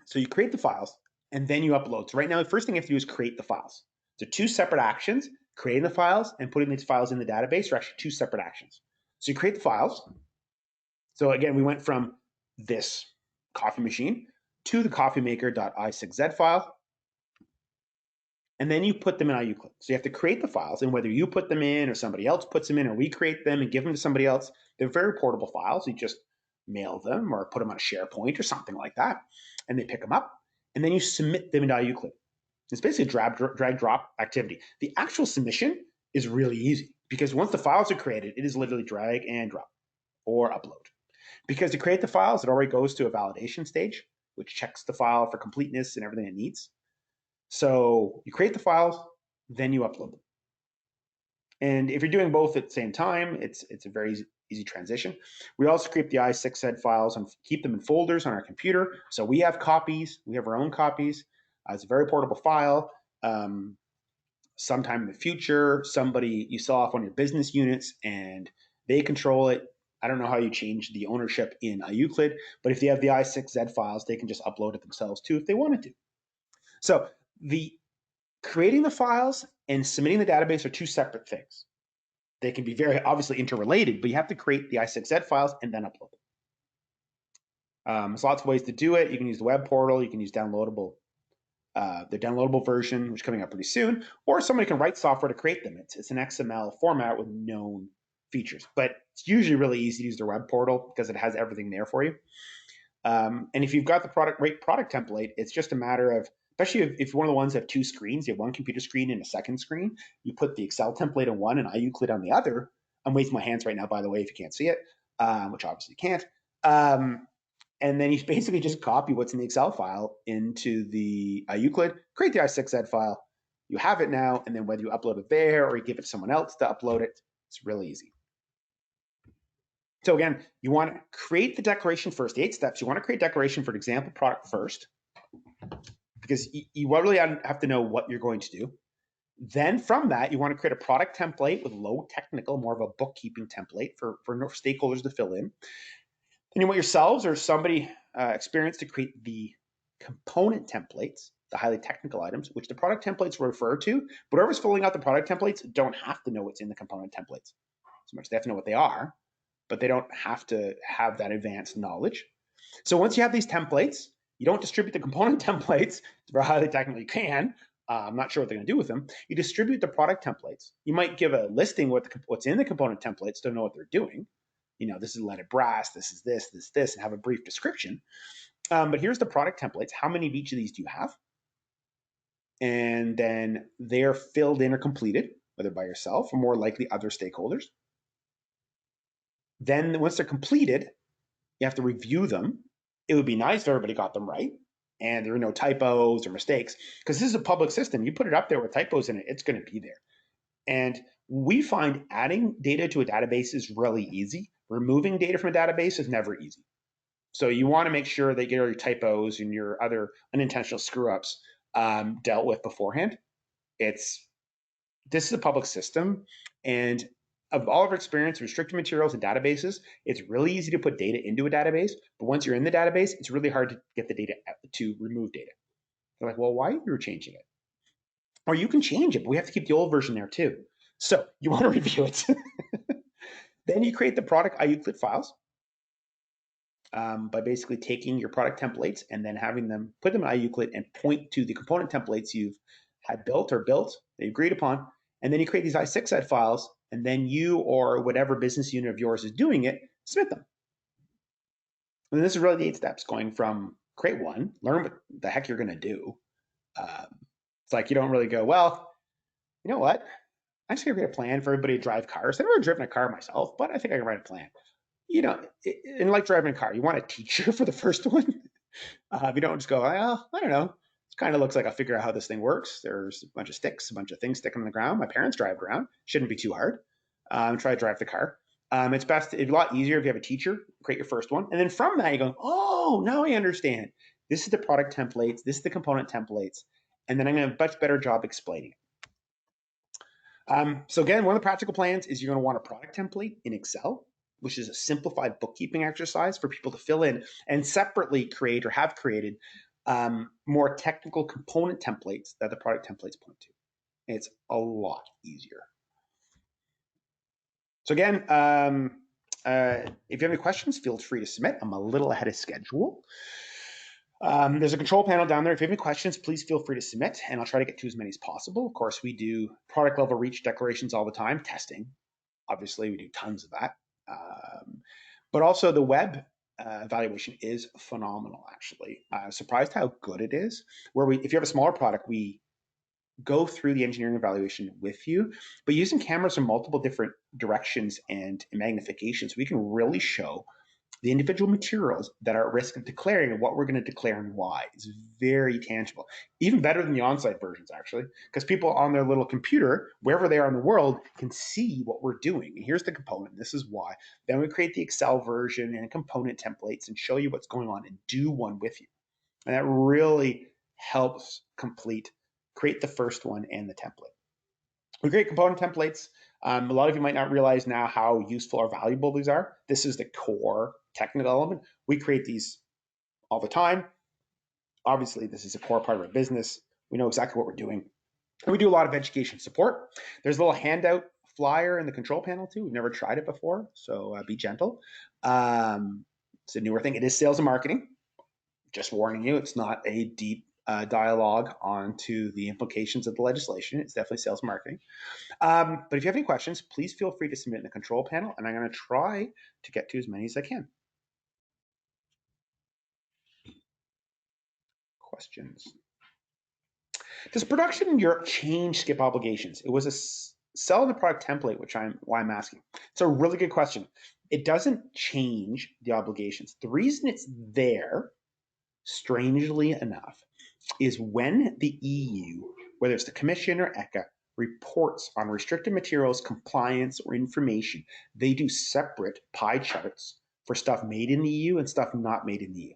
So you create the files and then you upload. So right now, the first thing you have to do is create the files. So 2 separate actions, creating the files and putting these files in the database are actually 2 separate actions. So you create the files. So again, we went from this coffee machine to the coffeemaker.i6z file. And then you put them in IUCLID. So you have to create the files, and whether you put them in or somebody else puts them in or we create them and give them to somebody else, they're very portable files. You just mail them or put them on a SharePoint or something like that, and they pick them up, and then you submit them into IUCLID. It's basically a drag drop activity. The actual submission is really easy because once the files are created, it is literally drag and drop or upload. Because to create the files, it already goes to a validation stage, which checks the file for completeness and everything it needs. So you create the files, then you upload them. And if you're doing both at the same time, it's a very easy transition. We also create the I6Z files and keep them in folders on our computer. So we have copies, we have our own copies. It's a very portable file. sometime in the future, somebody, you sell off one of your business units and they control it. I don't know how you change the ownership in IUCLID, but if they have the I6Z files, they can just upload it themselves too if they wanted to. So the creating the files and submitting the database are two separate things. They can be very obviously interrelated, but you have to create the I6Z files and then upload them. There's lots of ways to do it. You can use the web portal. You can use downloadable, the downloadable version, which is coming up pretty soon, or somebody can write software to create them. It's an XML format with known features, but it's usually really easy to use their web portal because it has everything there for you. And if you've got the product template, it's just a matter of, especially if you're one of the ones that have two screens, you have one computer screen and a second screen, you put the Excel template on one and IUCLID on the other. I'm waving my hands right now, by the way, if you can't see it, which obviously you can't. And then you basically just copy what's in the Excel file into the IUCLID, create the I6Z file. You have it now, and then whether you upload it there or you give it to someone else to upload it, it's really easy. So again, you want to create the declaration first, the 8 steps. You want to create a declaration for an example product first, because you really have to know what you're going to do. Then from that, you want to create a product template with low technical, more of a bookkeeping template for stakeholders to fill in. Then you want yourselves or somebody experienced to create the component templates, the highly technical items, which the product templates refer to. But whoever's filling out the product templates don't have to know what's in the component templates so much. They have to know what they are, but they don't have to have that advanced knowledge. So once you have these templates, you don't distribute the component templates for highly technical. You can. I'm not sure what they're going to do with them. You distribute the product templates. You might give a listing what's in the component templates to know what they're doing. You know, this is leaded brass, this is this, and have a brief description. But here's the product templates. How many of each of these do you have? And then they're filled in or completed, whether by yourself or more likely other stakeholders. Then once they're completed, you have to review them. It would be nice if everybody got them right and there are no typos or mistakes, because this is a public system. You put it up there with typos in it, it's going to be there. And we find adding data to a database is really easy. Removing data from a database is never easy. So you want to make sure that your typos and your other unintentional screw-ups dealt with beforehand. This is a public system, and of all of our experience, restricted materials and databases, it's really easy to put data into a database, but once you're in the database, it's really hard to get the data to remove data. They're like, well, why are you changing it? Or you can change it, but we have to keep the old version there too. So you want to review it. Then you create the product IUCLID files by basically taking your product templates and then having them put them in IUCLID and point to the component templates you've had built or that you agreed upon. And then you create these I6Z files, and then you or whatever business unit of yours is doing it, submit them. And this is really the 8 steps, going from create one, learn what the heck you're going to do. It's like you don't really go, well, you know what? I'm just going to create a plan for everybody to drive cars. I've never driven a car myself, but I think I can write a plan. You know, and like driving a car, you want a teacher for the first one. You don't just go, well, I don't know. It kind of looks like I'll figure out how this thing works. There's a bunch of sticks, a bunch of things sticking on the ground. My parents drive around. Shouldn't be too hard. Try to drive the car. It's a lot easier if you have a teacher. Create your first one. And then from that, you go, oh, now I understand. This is the product templates. This is the component templates. And then I'm going to have a much better job explaining it. So again, one of the practical plans is you're going to want a product template in Excel, which is a simplified bookkeeping exercise for people to fill in and separately create or have created more technical component templates that the product templates point to. It's a lot easier. So again, if you have any questions, feel free to submit. I'm a little ahead of schedule. There's a control panel down there. If you have any questions, please feel free to submit, and I'll try to get to as many as possible. Of course, we do product level reach declarations all the time, testing. Obviously, we do tons of that. But also the web evaluation is phenomenal, actually. I'm surprised how good it is. If you have a smaller product, we go through the engineering evaluation with you, but using cameras from multiple different directions and magnifications, we can really show the individual materials that are at risk of declaring and what we're going to declare and why. It's very tangible. Even better than the on-site versions, actually, because people on their little computer, wherever they are in the world, can see what we're doing. And here's the component. This is why. Then we create the Excel version and component templates and show you what's going on and do one with you. And that really helps create the first one and the template. We create component templates. A lot of you might not realize now how useful or valuable these are. This is the core technical element. We create these all the time. Obviously, this is a core part of our business. We know exactly what we're doing. And we do a lot of education support. There's a little handout flyer in the control panel too. We've never tried it before, so be gentle. It's a newer thing. It is sales and marketing. Just warning you, it's not a deep dialogue onto the implications of the legislation. It's definitely sales and marketing. But if you have any questions, please feel free to submit in the control panel, and I'm going to try to get to as many as I can. Questions? Does production in Europe change SCIP obligations? It was a sell the product template, why I'm asking. It's a really good question. It doesn't change the obligations. The reason it's there, strangely enough, is when the EU, whether it's the Commission or ECHA, reports on restricted materials, compliance, or information, they do separate pie charts for stuff made in the EU and stuff not made in the EU.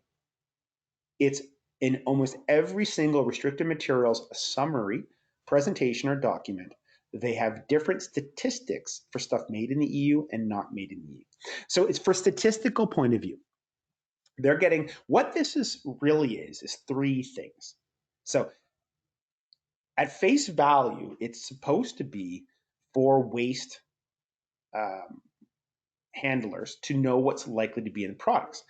It's in almost every single restricted materials summary, presentation, or document. They have different statistics for stuff made in the EU and not made in the EU. So it's for statistical point of view. They're getting, what this is really is three things. So at face value, it's supposed to be for waste handlers to know what's likely to be in products.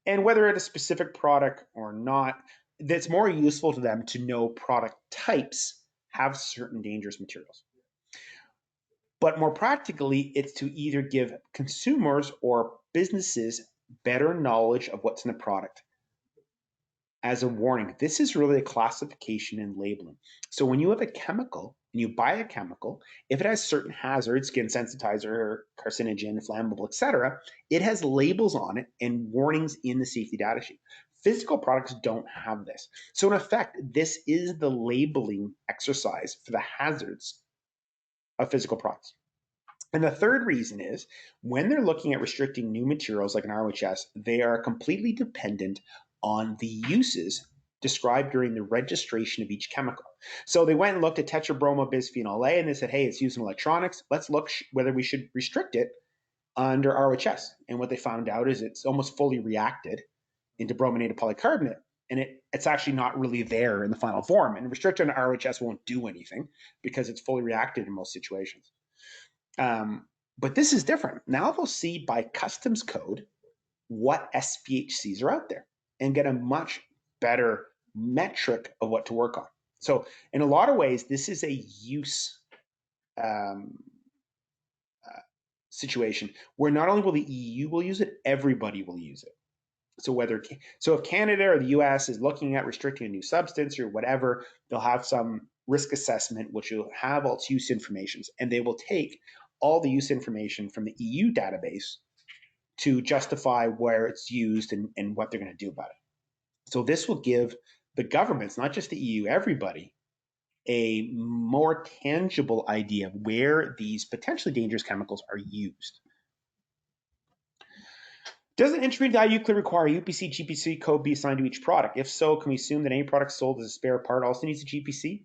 And whether it's a specific product or not, that's more useful to them to know product types have certain dangerous materials. But more practically, it's to either give consumers or businesses better knowledge of what's in the product. As a warning, this is really a classification and labeling. So when you have a chemical and you buy a chemical, if it has certain hazards, skin sensitizer, carcinogen, flammable, etc., it has labels on it and warnings in the safety data sheet. Physical products don't have this. So in effect, this is the labeling exercise for the hazards of physical products. And the third reason is when they're looking at restricting new materials like an ROHS, they are completely dependent on the uses described during the registration of each chemical. So they went and looked at tetrabromobisphenol A and they said, hey, it's used in electronics. Let's look whether we should restrict it under ROHS. And what they found out is it's almost fully reacted into brominated polycarbonate. And it's actually not really there in the final form. And restriction on ROHS won't do anything because it's fully reacted in most situations. But this is different. Now they'll see by customs code what SVHCs are out there and get a much better metric of what to work on. So in a lot of ways, this is a use situation where not only will the EU will use it, everybody will use it. So if Canada or the US is looking at restricting a new substance or whatever, they'll have some risk assessment, which will have all its use information, and they will take all the use information from the EU database to justify where it's used and what they're going to do about it. So this will give the governments, not just the EU, everybody, a more tangible idea of where these potentially dangerous chemicals are used. Does an entry into IUCLID require UPC, GPC code be assigned to each product? If so, can we assume that any product sold as a spare part also needs a GPC?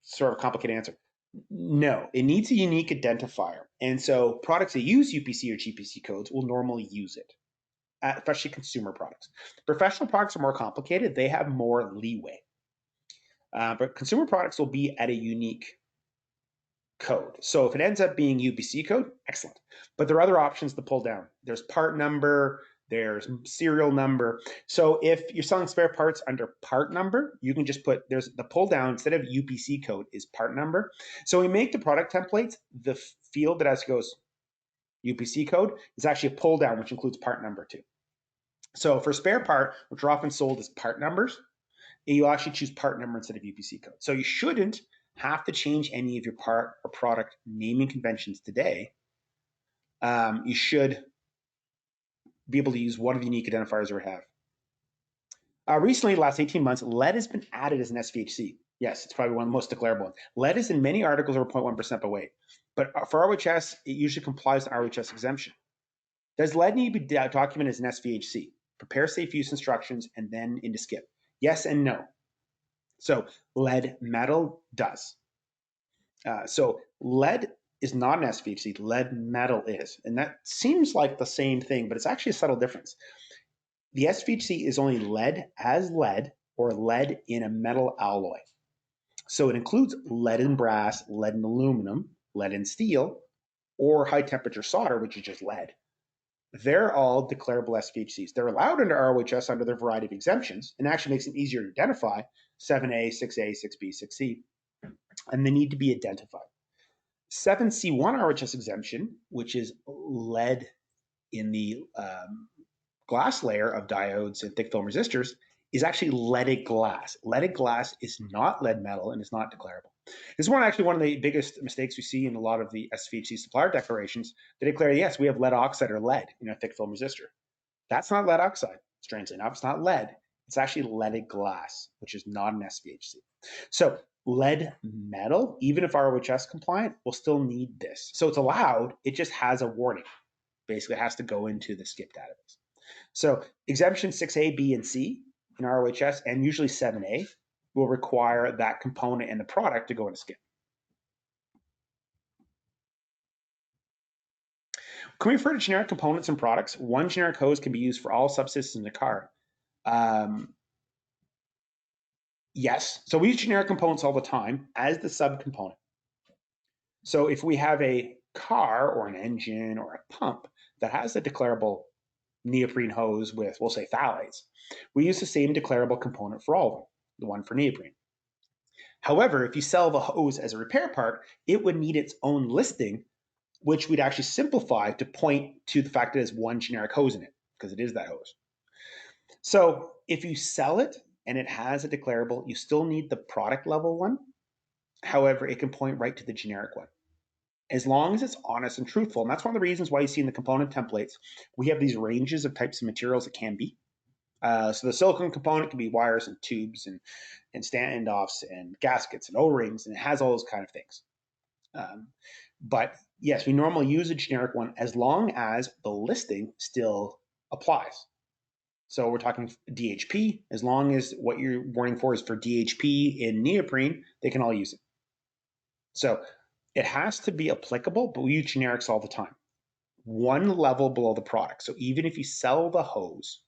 Sort of a complicated answer. No, it needs a unique identifier. And so products that use UPC or GPC codes will normally use it, especially consumer products. Professional products are more complicated. They have more leeway. But consumer products will be at a unique code. So if it ends up being UPC code, excellent. But there are other options to pull down. There's part number, there's serial number. So if you're selling spare parts under part number, you can just put, there's the pull down instead of UPC code is part number. So we make the product templates, the field that actually goes UPC code is actually a pull down, which includes part number too. So for spare part, which are often sold as part numbers, you actually choose part number instead of UPC code. So you shouldn't have to change any of your part or product naming conventions today. You should be able to use one of the unique identifiers we have. Recently, the last 18 months, lead has been added as an SVHC. Yes, it's probably one of the most declarable ones. Lead is in many articles over 0.1% by weight, but for ROHS, it usually complies to ROHS exemption. Does lead need to be documented as an SVHC? Prepare safe use instructions and then into SCIP. Yes and no. So lead metal does. So lead is not an SVHC, lead metal is. And that seems like the same thing, but it's actually a subtle difference. The SVHC is only lead as lead or lead in a metal alloy. So it includes lead and brass, lead and aluminum, lead and steel, or high temperature solder, which is just lead. They're all declarable SVHCs. They're allowed under ROHS under their variety of exemptions, and actually makes them easier to identify, 7A, 6A, 6B, 6C, and they need to be identified. 7C1 ROHS exemption, which is lead in the glass layer of diodes and thick film resistors, is actually leaded glass. Leaded glass is not lead metal and is not declarable. This is actually one of the biggest mistakes we see in a lot of the SVHC supplier declarations. They declare, yes, we have lead oxide or lead in a thick film resistor. That's not lead oxide, strangely enough. It's not lead. It's actually leaded glass, which is not an SVHC. So lead metal, even if ROHS compliant, will still need this. So it's allowed, it just has a warning. Basically, it has to go into the SCIP database. So exemption 6A, B, and C in ROHS, and usually 7A, will require that component and the product to go into SCIP. Can we refer to generic components and products? One generic hose can be used for all subsystems in the car. Yes, so we use generic components all the time as the subcomponent. So if we have a car or an engine or a pump that has a declarable neoprene hose with, we'll say, phthalates, we use the same declarable component for all of them, the one for neoprene. However, if you sell the hose as a repair part, it would need its own listing, which we'd actually simplify to point to the fact that there's one generic hose in it, because it is that hose. So if you sell it and it has a declarable, you still need the product level one. However, it can point right to the generic one, as long as it's honest and truthful. And that's one of the reasons why you see in the component templates, we have these ranges of types of materials it can be. So the silicone component can be wires and tubes and standoffs and gaskets and O-rings, and it has all those kind of things. But yes, we normally use a generic one as long as the listing still applies. So we're talking DHP, as long as what you're warning for is for DHP in neoprene, they can all use it. So it has to be applicable, but we use generics all the time. One level below the product. So even if you sell the hose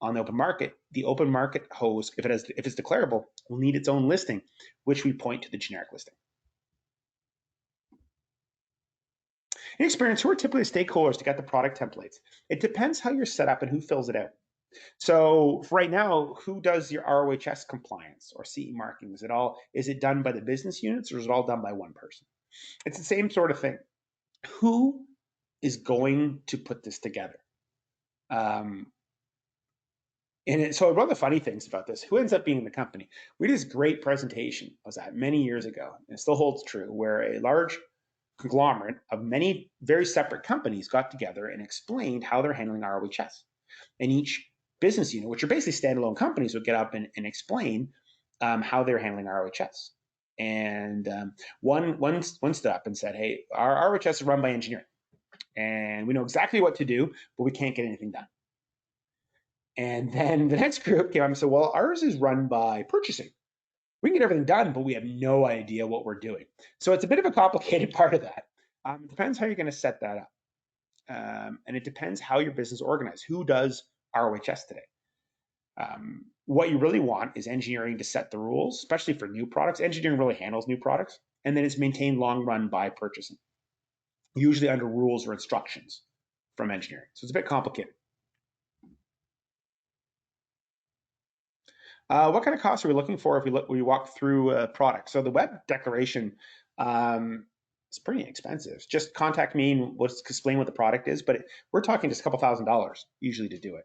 on the open market hose, if it's declarable, will need its own listing, which we point to the generic listing. In experience, who are typically stakeholders to get the product templates? It depends how you're set up and who fills it out. So for right now, who does your ROHS compliance or CE marking? Is it done by the business units, or is it all done by one person? It's the same sort of thing. Who is going to put this together? So one of the funny things about this, who ends up being in the company? We did this great presentation, was that many years ago, and it still holds true, where a large conglomerate of many very separate companies got together and explained how they're handling ROHS. And each business unit, which are basically standalone companies, would get up and explain how they're handling ROHS. And one stood up and said, hey, our ROHS is run by engineering, and we know exactly what to do, but we can't get anything done. And then the next group came up and said, well, ours is run by purchasing. We can get everything done, but we have no idea what we're doing. So it's a bit of a complicated part of that. It depends how you're going to set that up. And it depends how your business is organized. Who does ROHS today? What you really want is engineering to set the rules, especially for new products. Engineering really handles new products, and then it's maintained long run by purchasing, usually under rules or instructions from engineering. So it's a bit complicated. What kind of costs are we looking for if we walk through a product? So the web declaration is pretty expensive. Just contact me and we'll explain what the product is, but we're talking just a couple $1,000s usually to do it.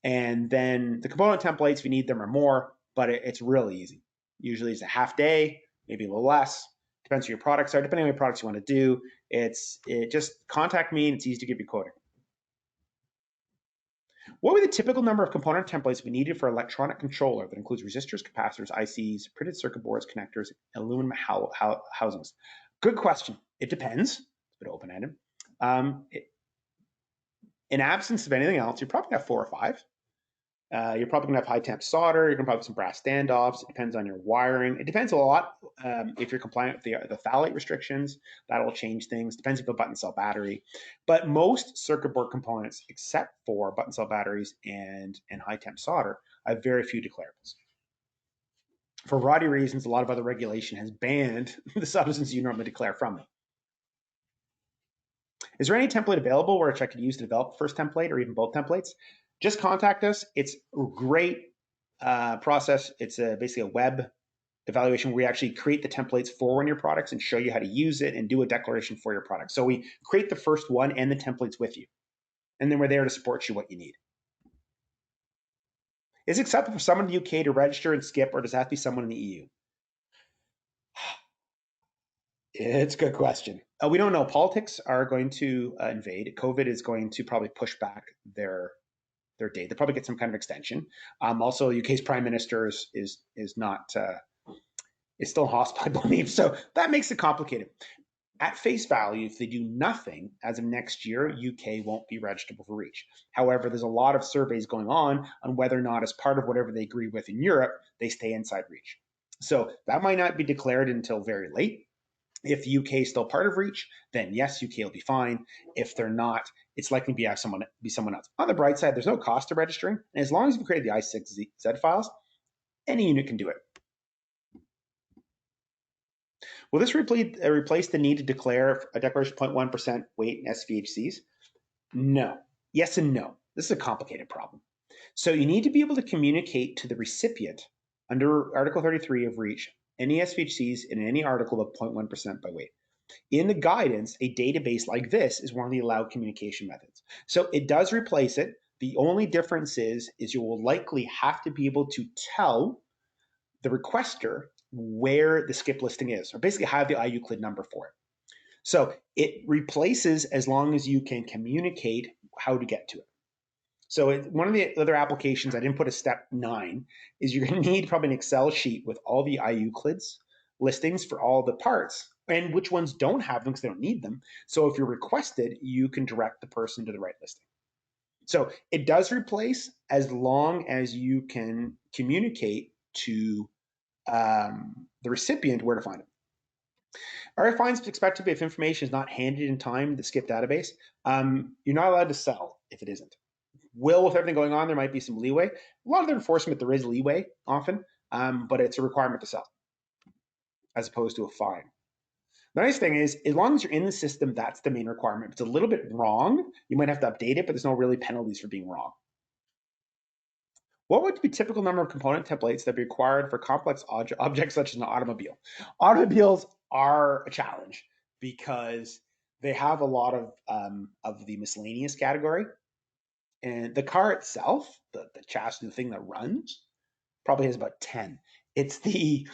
And then the component templates, if you need them, are more, but it's really easy. Usually it's a half day, maybe a little less. Depends who your products are. Depending on what products you want to do, just contact me and it's easy to give you quoting. What would the typical number of component templates be needed for electronic controller that includes resistors, capacitors, ICs, printed circuit boards, connectors, aluminum housings? Good question. It depends. It's a bit open-ended. In absence of anything else, you probably have 4 or 5. You're probably going to have high temp solder. You're going to probably have some brass standoffs. It depends on your wiring. It depends a lot if you're compliant with the phthalate restrictions. That'll change things. Depends if you have a button cell battery. But most circuit board components, except for button cell batteries and high temp solder, have very few declarables. For a variety of reasons, a lot of other regulation has banned the substance you normally declare from them. Is there any template available which I could use to develop the first template or even both templates? Just contact us. It's a great process. It's basically a web evaluation where we actually create the templates for one of your products and show you how to use it and do a declaration for your product. So we create the first one and the templates with you. And then we're there to support you what you need. Is it acceptable for someone in the UK to register and SCIP, or does it have to be someone in the EU? It's a good question. We don't know. Politics are going to invade. COVID is going to probably push back their date. They'll probably get some kind of extension. Also, UK's Prime Minister is not is still in hospital, I believe. So that makes it complicated. At face value, if they do nothing as of next year, UK won't be registrable for REACH. However, there's a lot of surveys going on whether or not, as part of whatever they agree with in Europe, they stay inside REACH. So that might not be declared until very late. If the UK is still part of REACH, then yes, UK will be fine. If they're not, it's likely to be someone else. On the bright side, there's no cost to registering. And as long as you've created the I6Z files, any unit can do it. Will this replace the need to declare a declaration 0.1% weight in SVHCs? No. Yes and no. This is a complicated problem. So you need to be able to communicate to the recipient under Article 33 of REACH any SVHCs in any article of 0.1% by weight. In the guidance, a database like this is one of the allowed communication methods. So it does replace it. The only difference is you will likely have to be able to tell the requester where the SCIP listing is, or basically have the IUCLID number for it. So it replaces as long as you can communicate how to get to it. So one of the other applications, I didn't put a step 9, is you're going to need probably an Excel sheet with all the IUCLIDs listings for all the parts and which ones don't have them because they don't need them. So if you're requested, you can direct the person to the right listing. So it does replace as long as you can communicate to the recipient where to find it. Are fines expected if information is not handed in time to the SCIP database? You're not allowed to sell if it isn't. With everything going on, there might be some leeway. A lot of the enforcement, there is leeway often, but it's a requirement to sell as opposed to a fine. The nice thing is, as long as you're in the system, that's the main requirement. If it's a little bit wrong, you might have to update it, but there's no really penalties for being wrong. What would be typical number of component templates that be required for complex objects such as an automobile? Automobiles are a challenge because they have a lot of the miscellaneous category. And the car itself, the chassis, the thing that runs, probably has about 10. It's the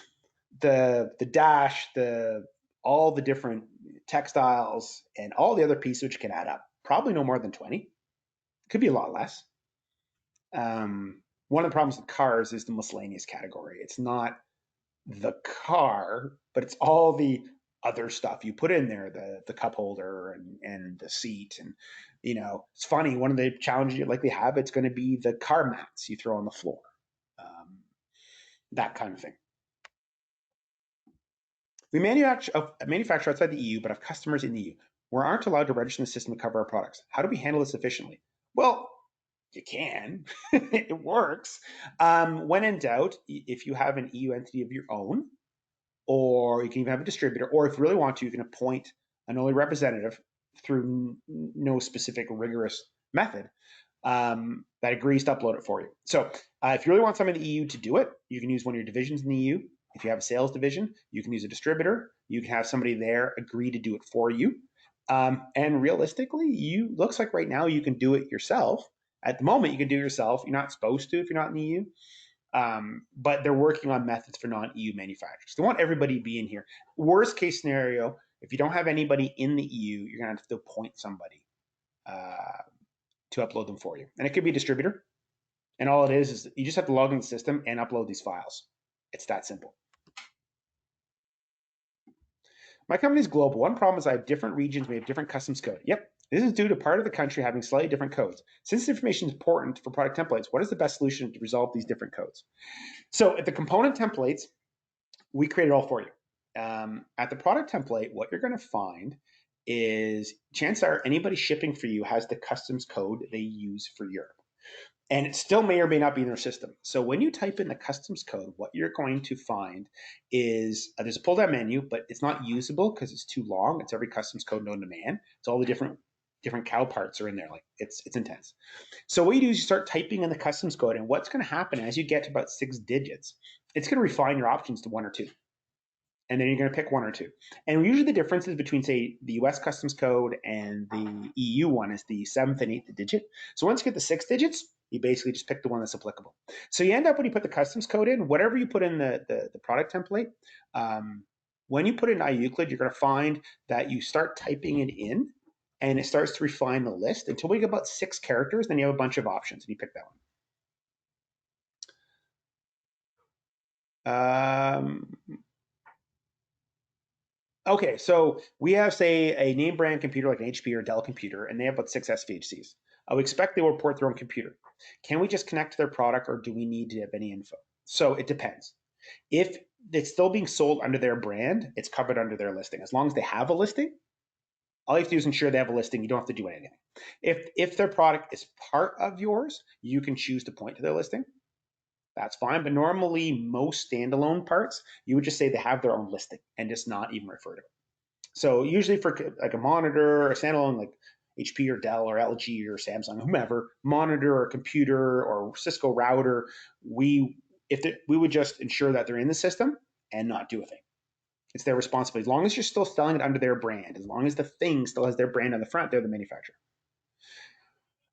dash, all the different textiles, and all the other pieces which can add up. Probably no more than 20. Could be a lot less. One of the problems with cars is the miscellaneous category. It's not the car, but it's all the other stuff you put in there, the cup holder and the seat. And, it's funny, one of the challenges you likely have, it's going to be the car mats you throw on the floor, that kind of thing. We manufacture outside the EU, but have customers in the EU. We aren't allowed to register in the system to cover our products. How do we handle this efficiently? Well, you can. It works. When in doubt, if you have an EU entity of your own, or you can even have a distributor, or if you really want to, you can appoint an only representative through no specific rigorous method that agrees to upload it for you. So if you really want someone in the EU to do it, you can use one of your divisions in the EU. If you have a sales division, you can use a distributor. You can have somebody there agree to do it for you. And realistically, looks like right now you can do it yourself. At the moment, you can do it yourself. You're not supposed to if you're not in the EU. But they're working on methods for non-EU manufacturers. They want everybody to be in here. Worst case scenario, if you don't have anybody in the EU, you're going to have to appoint somebody to upload them for you. And it could be a distributor. And all it is you just have to log in the system and upload these files. It's that simple. My company is global. One problem is I have different regions. We have different customs code. Yep. This is due to part of the country having slightly different codes. Since this information is important for product templates, what is the best solution to resolve these different codes? So at the component templates, we create it all for you. At the product template, what you're going to find is chances are anybody shipping for you has the customs code they use for Europe. And it still may or may not be in their system. So when you type in the customs code, what you're going to find is there's a pull-down menu, but it's not usable because it's too long. It's every customs code known to man. It's all the different cow parts are in there. Like it's intense. So what you do is you start typing in the customs code, and what's going to happen as you get to about 6 digits, it's going to refine your options to 1 or 2. And then you're going to pick 1 or 2. And usually the differences between, say, the US customs code and the EU one is the 7th and 8th digit. So once you get the 6 digits, you basically just pick the one that's applicable. So you end up, when you put the customs code in, whatever you put in the product template, when you put it in IUCLID, you're going to find that you start typing it in, and it starts to refine the list until we get about 6 characters. Then you have a bunch of options, and you pick that one. Okay, so we have, say, a name brand computer like an HP or Dell computer, and they have about 6 SVHCs. I would expect they will report their own computer. Can we just connect to their product, or do we need to have any info? So it depends. If it's still being sold under their brand, it's covered under their listing. As long as they have a listing, all you have to do is ensure they have a listing. You don't have to do anything. If their product is part of yours, you can choose to point to their listing. That's fine. But normally, most standalone parts, you would just say they have their own listing and just not even refer to it. So usually for like a monitor or a standalone, like HP or Dell or LG or Samsung, whomever, monitor or computer or Cisco router, we would just ensure that they're in the system and not do a thing. It's their responsibility. As long as you're still selling it under their brand, as long as the thing still has their brand on the front, they're the manufacturer.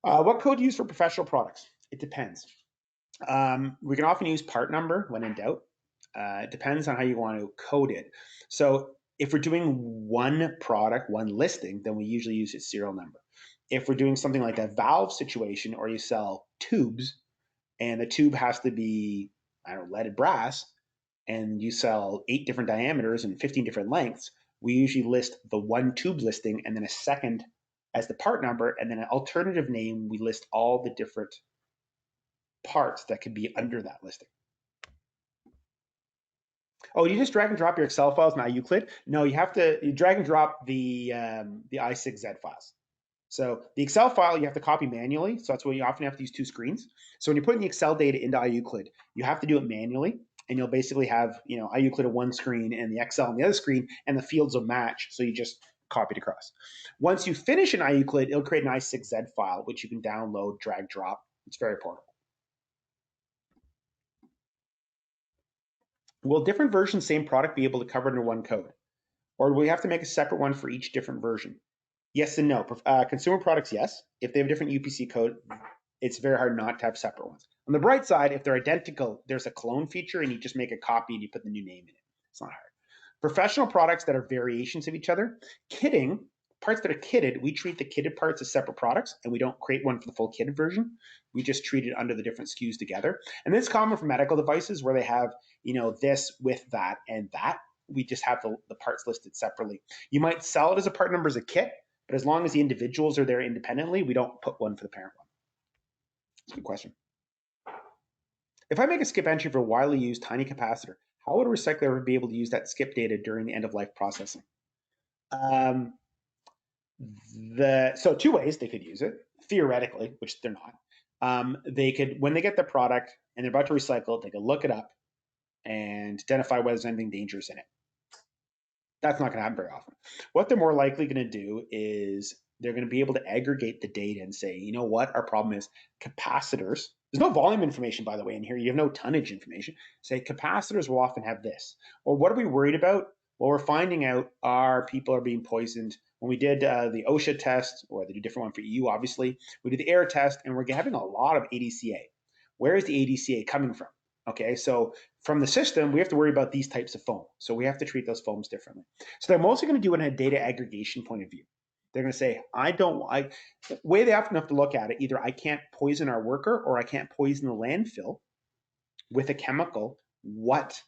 What code do you use for professional products? It depends. We can often use part number when in doubt. It depends on how you want to code it. So if we're doing one product, one listing, then we usually use its serial number. If we're doing something like a valve situation, or you sell tubes, and the tube has to be, I don't know, leaded brass, and you sell 8 different diameters and 15 different lengths, we usually list the one tube listing and then a second as the part number, and then an alternative name, we list all the different parts that could be under that listing. Oh, you just drag and drop your Excel files in IUCLID? No, you drag and drop the I6Z files. So the Excel file you have to copy manually. So that's why you often have to use 2 screens. So when you're putting the Excel data into IUCLID, you have to do it manually. And you'll basically have, IUCLID on one screen and the Excel on the other screen, and the fields will match. So you just copy it across. Once you finish in IUCLID, it'll create an I6Z file, which you can download, drag, drop. It's very portable. Will different versions, same product, be able to cover under one code? Or do we have to make a separate one for each different version? Yes and no. Consumer products, yes. If they have a different UPC code, it's very hard not to have separate ones. On the bright side, if they're identical, there's a clone feature, and you just make a copy and you put the new name in it. It's not hard. Professional products that are variations of each other, kitting, parts that are kitted, we treat the kitted parts as separate products, and we don't create one for the full kitted version. We just treat it under the different SKUs together. And this is common for medical devices where they have, this with that and that. We just have the parts listed separately. You might sell it as a part number as a kit, but as long as the individuals are there independently, we don't put one for the parent one. That's a good question. If I make a SCIP entry for a widely used tiny capacitor, how would a recycler be able to use that SCIP data during the end-of-life processing? So 2 ways they could use it, theoretically, which they're not. They could, when they get the product and they're about to recycle it, they could look it up and identify whether there's anything dangerous in it. That's not going to happen very often. What they're more likely going to do is they're going to be able to aggregate the data and say, you know what, our problem is capacitors. There's no volume information, by the way, in here. You have no tonnage information. Say capacitors will often have this. Or what are we worried about? Well, we're finding out our people are being poisoned. When we did the OSHA test, or they do a different one for EU, obviously, we did the air test, and we're having a lot of ADCA. Where is the ADCA coming from? Okay, so from the system, we have to worry about these types of foam. So we have to treat those foams differently. So they're mostly going to do it in a data aggregation point of view. They're going to say, the way they often have to look at it, either I can't poison our worker or I can't poison the landfill with a chemical. What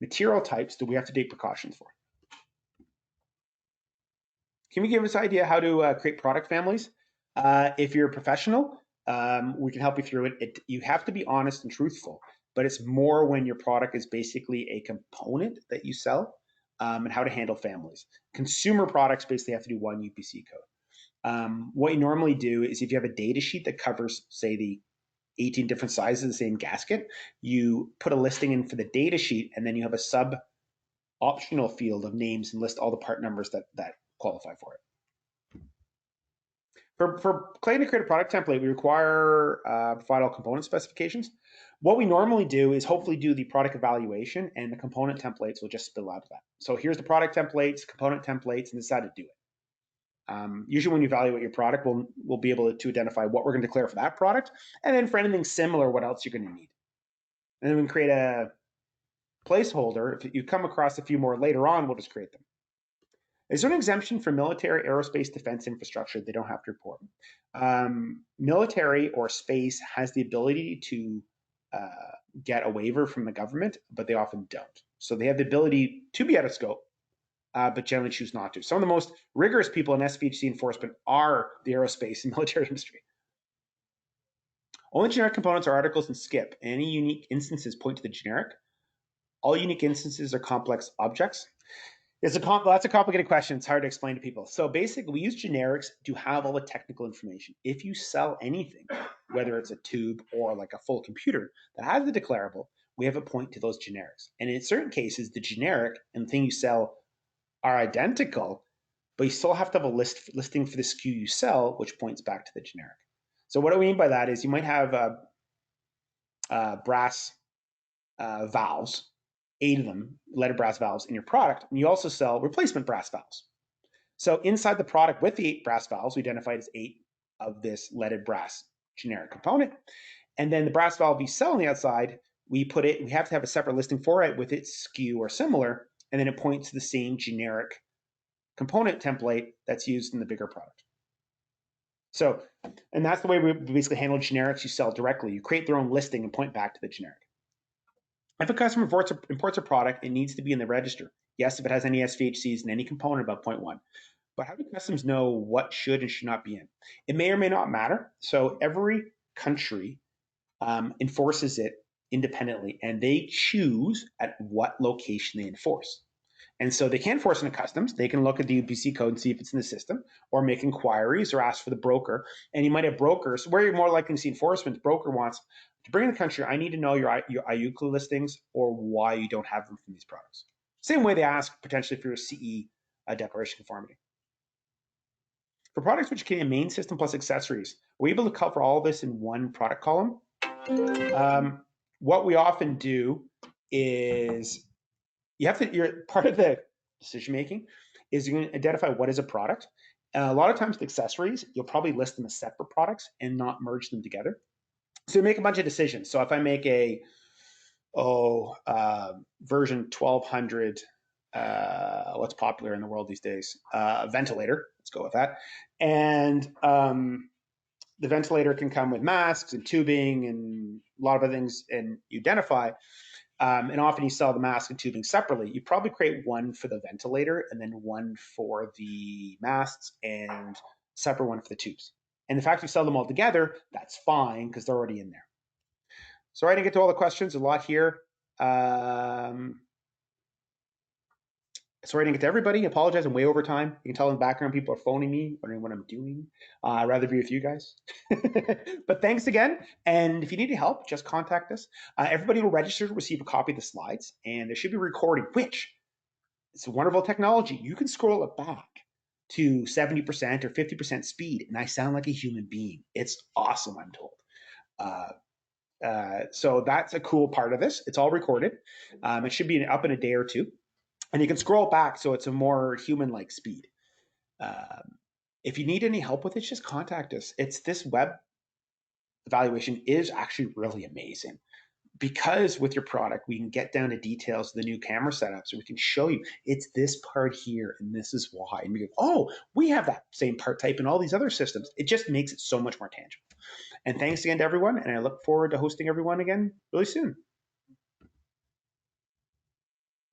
material types do we have to take precautions for? Can we give us an idea how to create product families? If you're a professional, we can help you through it. You have to be honest and truthful, but it's more when your product is basically a component that you sell, and how to handle families. Consumer products basically have to do one UPC code. What you normally do is if you have a data sheet that covers, say, the 18 different sizes of the same gasket, you put a listing in for the data sheet, and then you have a sub optional field of names and list all the part numbers that qualify for it. For Claigan to create a product template, we require provide all component specifications. What we normally do is hopefully do the product evaluation, and the component templates will just spill out of that. So here's the product templates, component templates, and decide to do it. Usually when you evaluate your product, we'll be able to identify what we're going to declare for that product, and then for anything similar, what else you're going to need. And then we can create a placeholder. If you come across a few more later on, we'll just create them. Is there an exemption for military, aerospace, defense infrastructure? They don't have to report. Military or space has the ability to get a waiver from the government, but they often don't. So they have the ability to be out of scope, but generally choose not to. Some of the most rigorous people in SVHC enforcement are the aerospace and military industry. Only generic components are articles in SCIP. Any unique instances point to the generic. All unique instances are complex objects. That's a complicated question. It's hard to explain to people. So basically, we use generics to have all the technical information. If you sell anything, whether it's a tube or like a full computer that has the declarable, we have a point to those generics. And in certain cases, the generic and the thing you sell are identical, but you still have to have a listing for the SKU you sell, which points back to the generic. So what I mean by that is you might have brass valves, 8 of them, leaded brass valves in your product, and you also sell replacement brass valves. So inside the product with the 8 brass valves, we identified as 8 of this leaded brass generic component. And then the brass valve you sell on the outside, we have to have a separate listing for it with its SKU or similar, and then it points to the same generic component template that's used in the bigger product. So, and that's the way we basically handle generics you sell directly. You create their own listing and point back to the generic. If a customer imports a product, it needs to be in the register. Yes, if it has any SVHCs and any component above 0.1. But how do customs know what should and should not be in? It may or may not matter. So every country enforces it independently, and they choose at what location they enforce. And so they can enforce it in customs. They can look at the UPC code and see if it's in the system, or make inquiries or ask for the broker. And you might have brokers where you're more likely to see enforcement. The broker wants to bring in the country. I need to know your IUCLID listings or why you don't have them from these products. Same way they ask potentially for your CE declaration conformity. For products which contain a main system plus accessories, we're able to cover all this in one product column. What we often do is you're part of the decision making is you're going to identify what is a product. A lot of times the accessories, you'll probably list them as separate products and not merge them together. So you make a bunch of decisions. So if I make a version 1200, what's popular in the world these days, ventilator, let's go with that. And the ventilator can come with masks and tubing and a lot of other things, and you identify. And often you sell the mask and tubing separately. You probably create one for the ventilator and then one for the masks and separate one for the tubes. And the fact you sell them all together, that's fine because they're already in there. Sorry I didn't get to all the questions, a lot here. Sorry I didn't get to everybody. I apologize, I'm way over time. You can tell in the background people are phoning me, wondering what I'm doing. I'd rather be with you guys. But thanks again. And if you need any help, just contact us. Everybody will register to receive a copy of the slides, and there should be a recording, which it's a wonderful technology. You can scroll it back to 70% or 50% speed, and I sound like a human being. It's awesome, I'm told. So that's a cool part of this. It's all recorded. It should be up in a day or two. And you can scroll back so it's a more human-like speed. If you need any help with it, just contact us. This web evaluation is actually really amazing because with your product, we can get down to details of the new camera setups, and we can show you it's this part here and this is why. And we go, oh, we have that same part type in all these other systems. It just makes it so much more tangible. And thanks again to everyone, and I look forward to hosting everyone again really soon.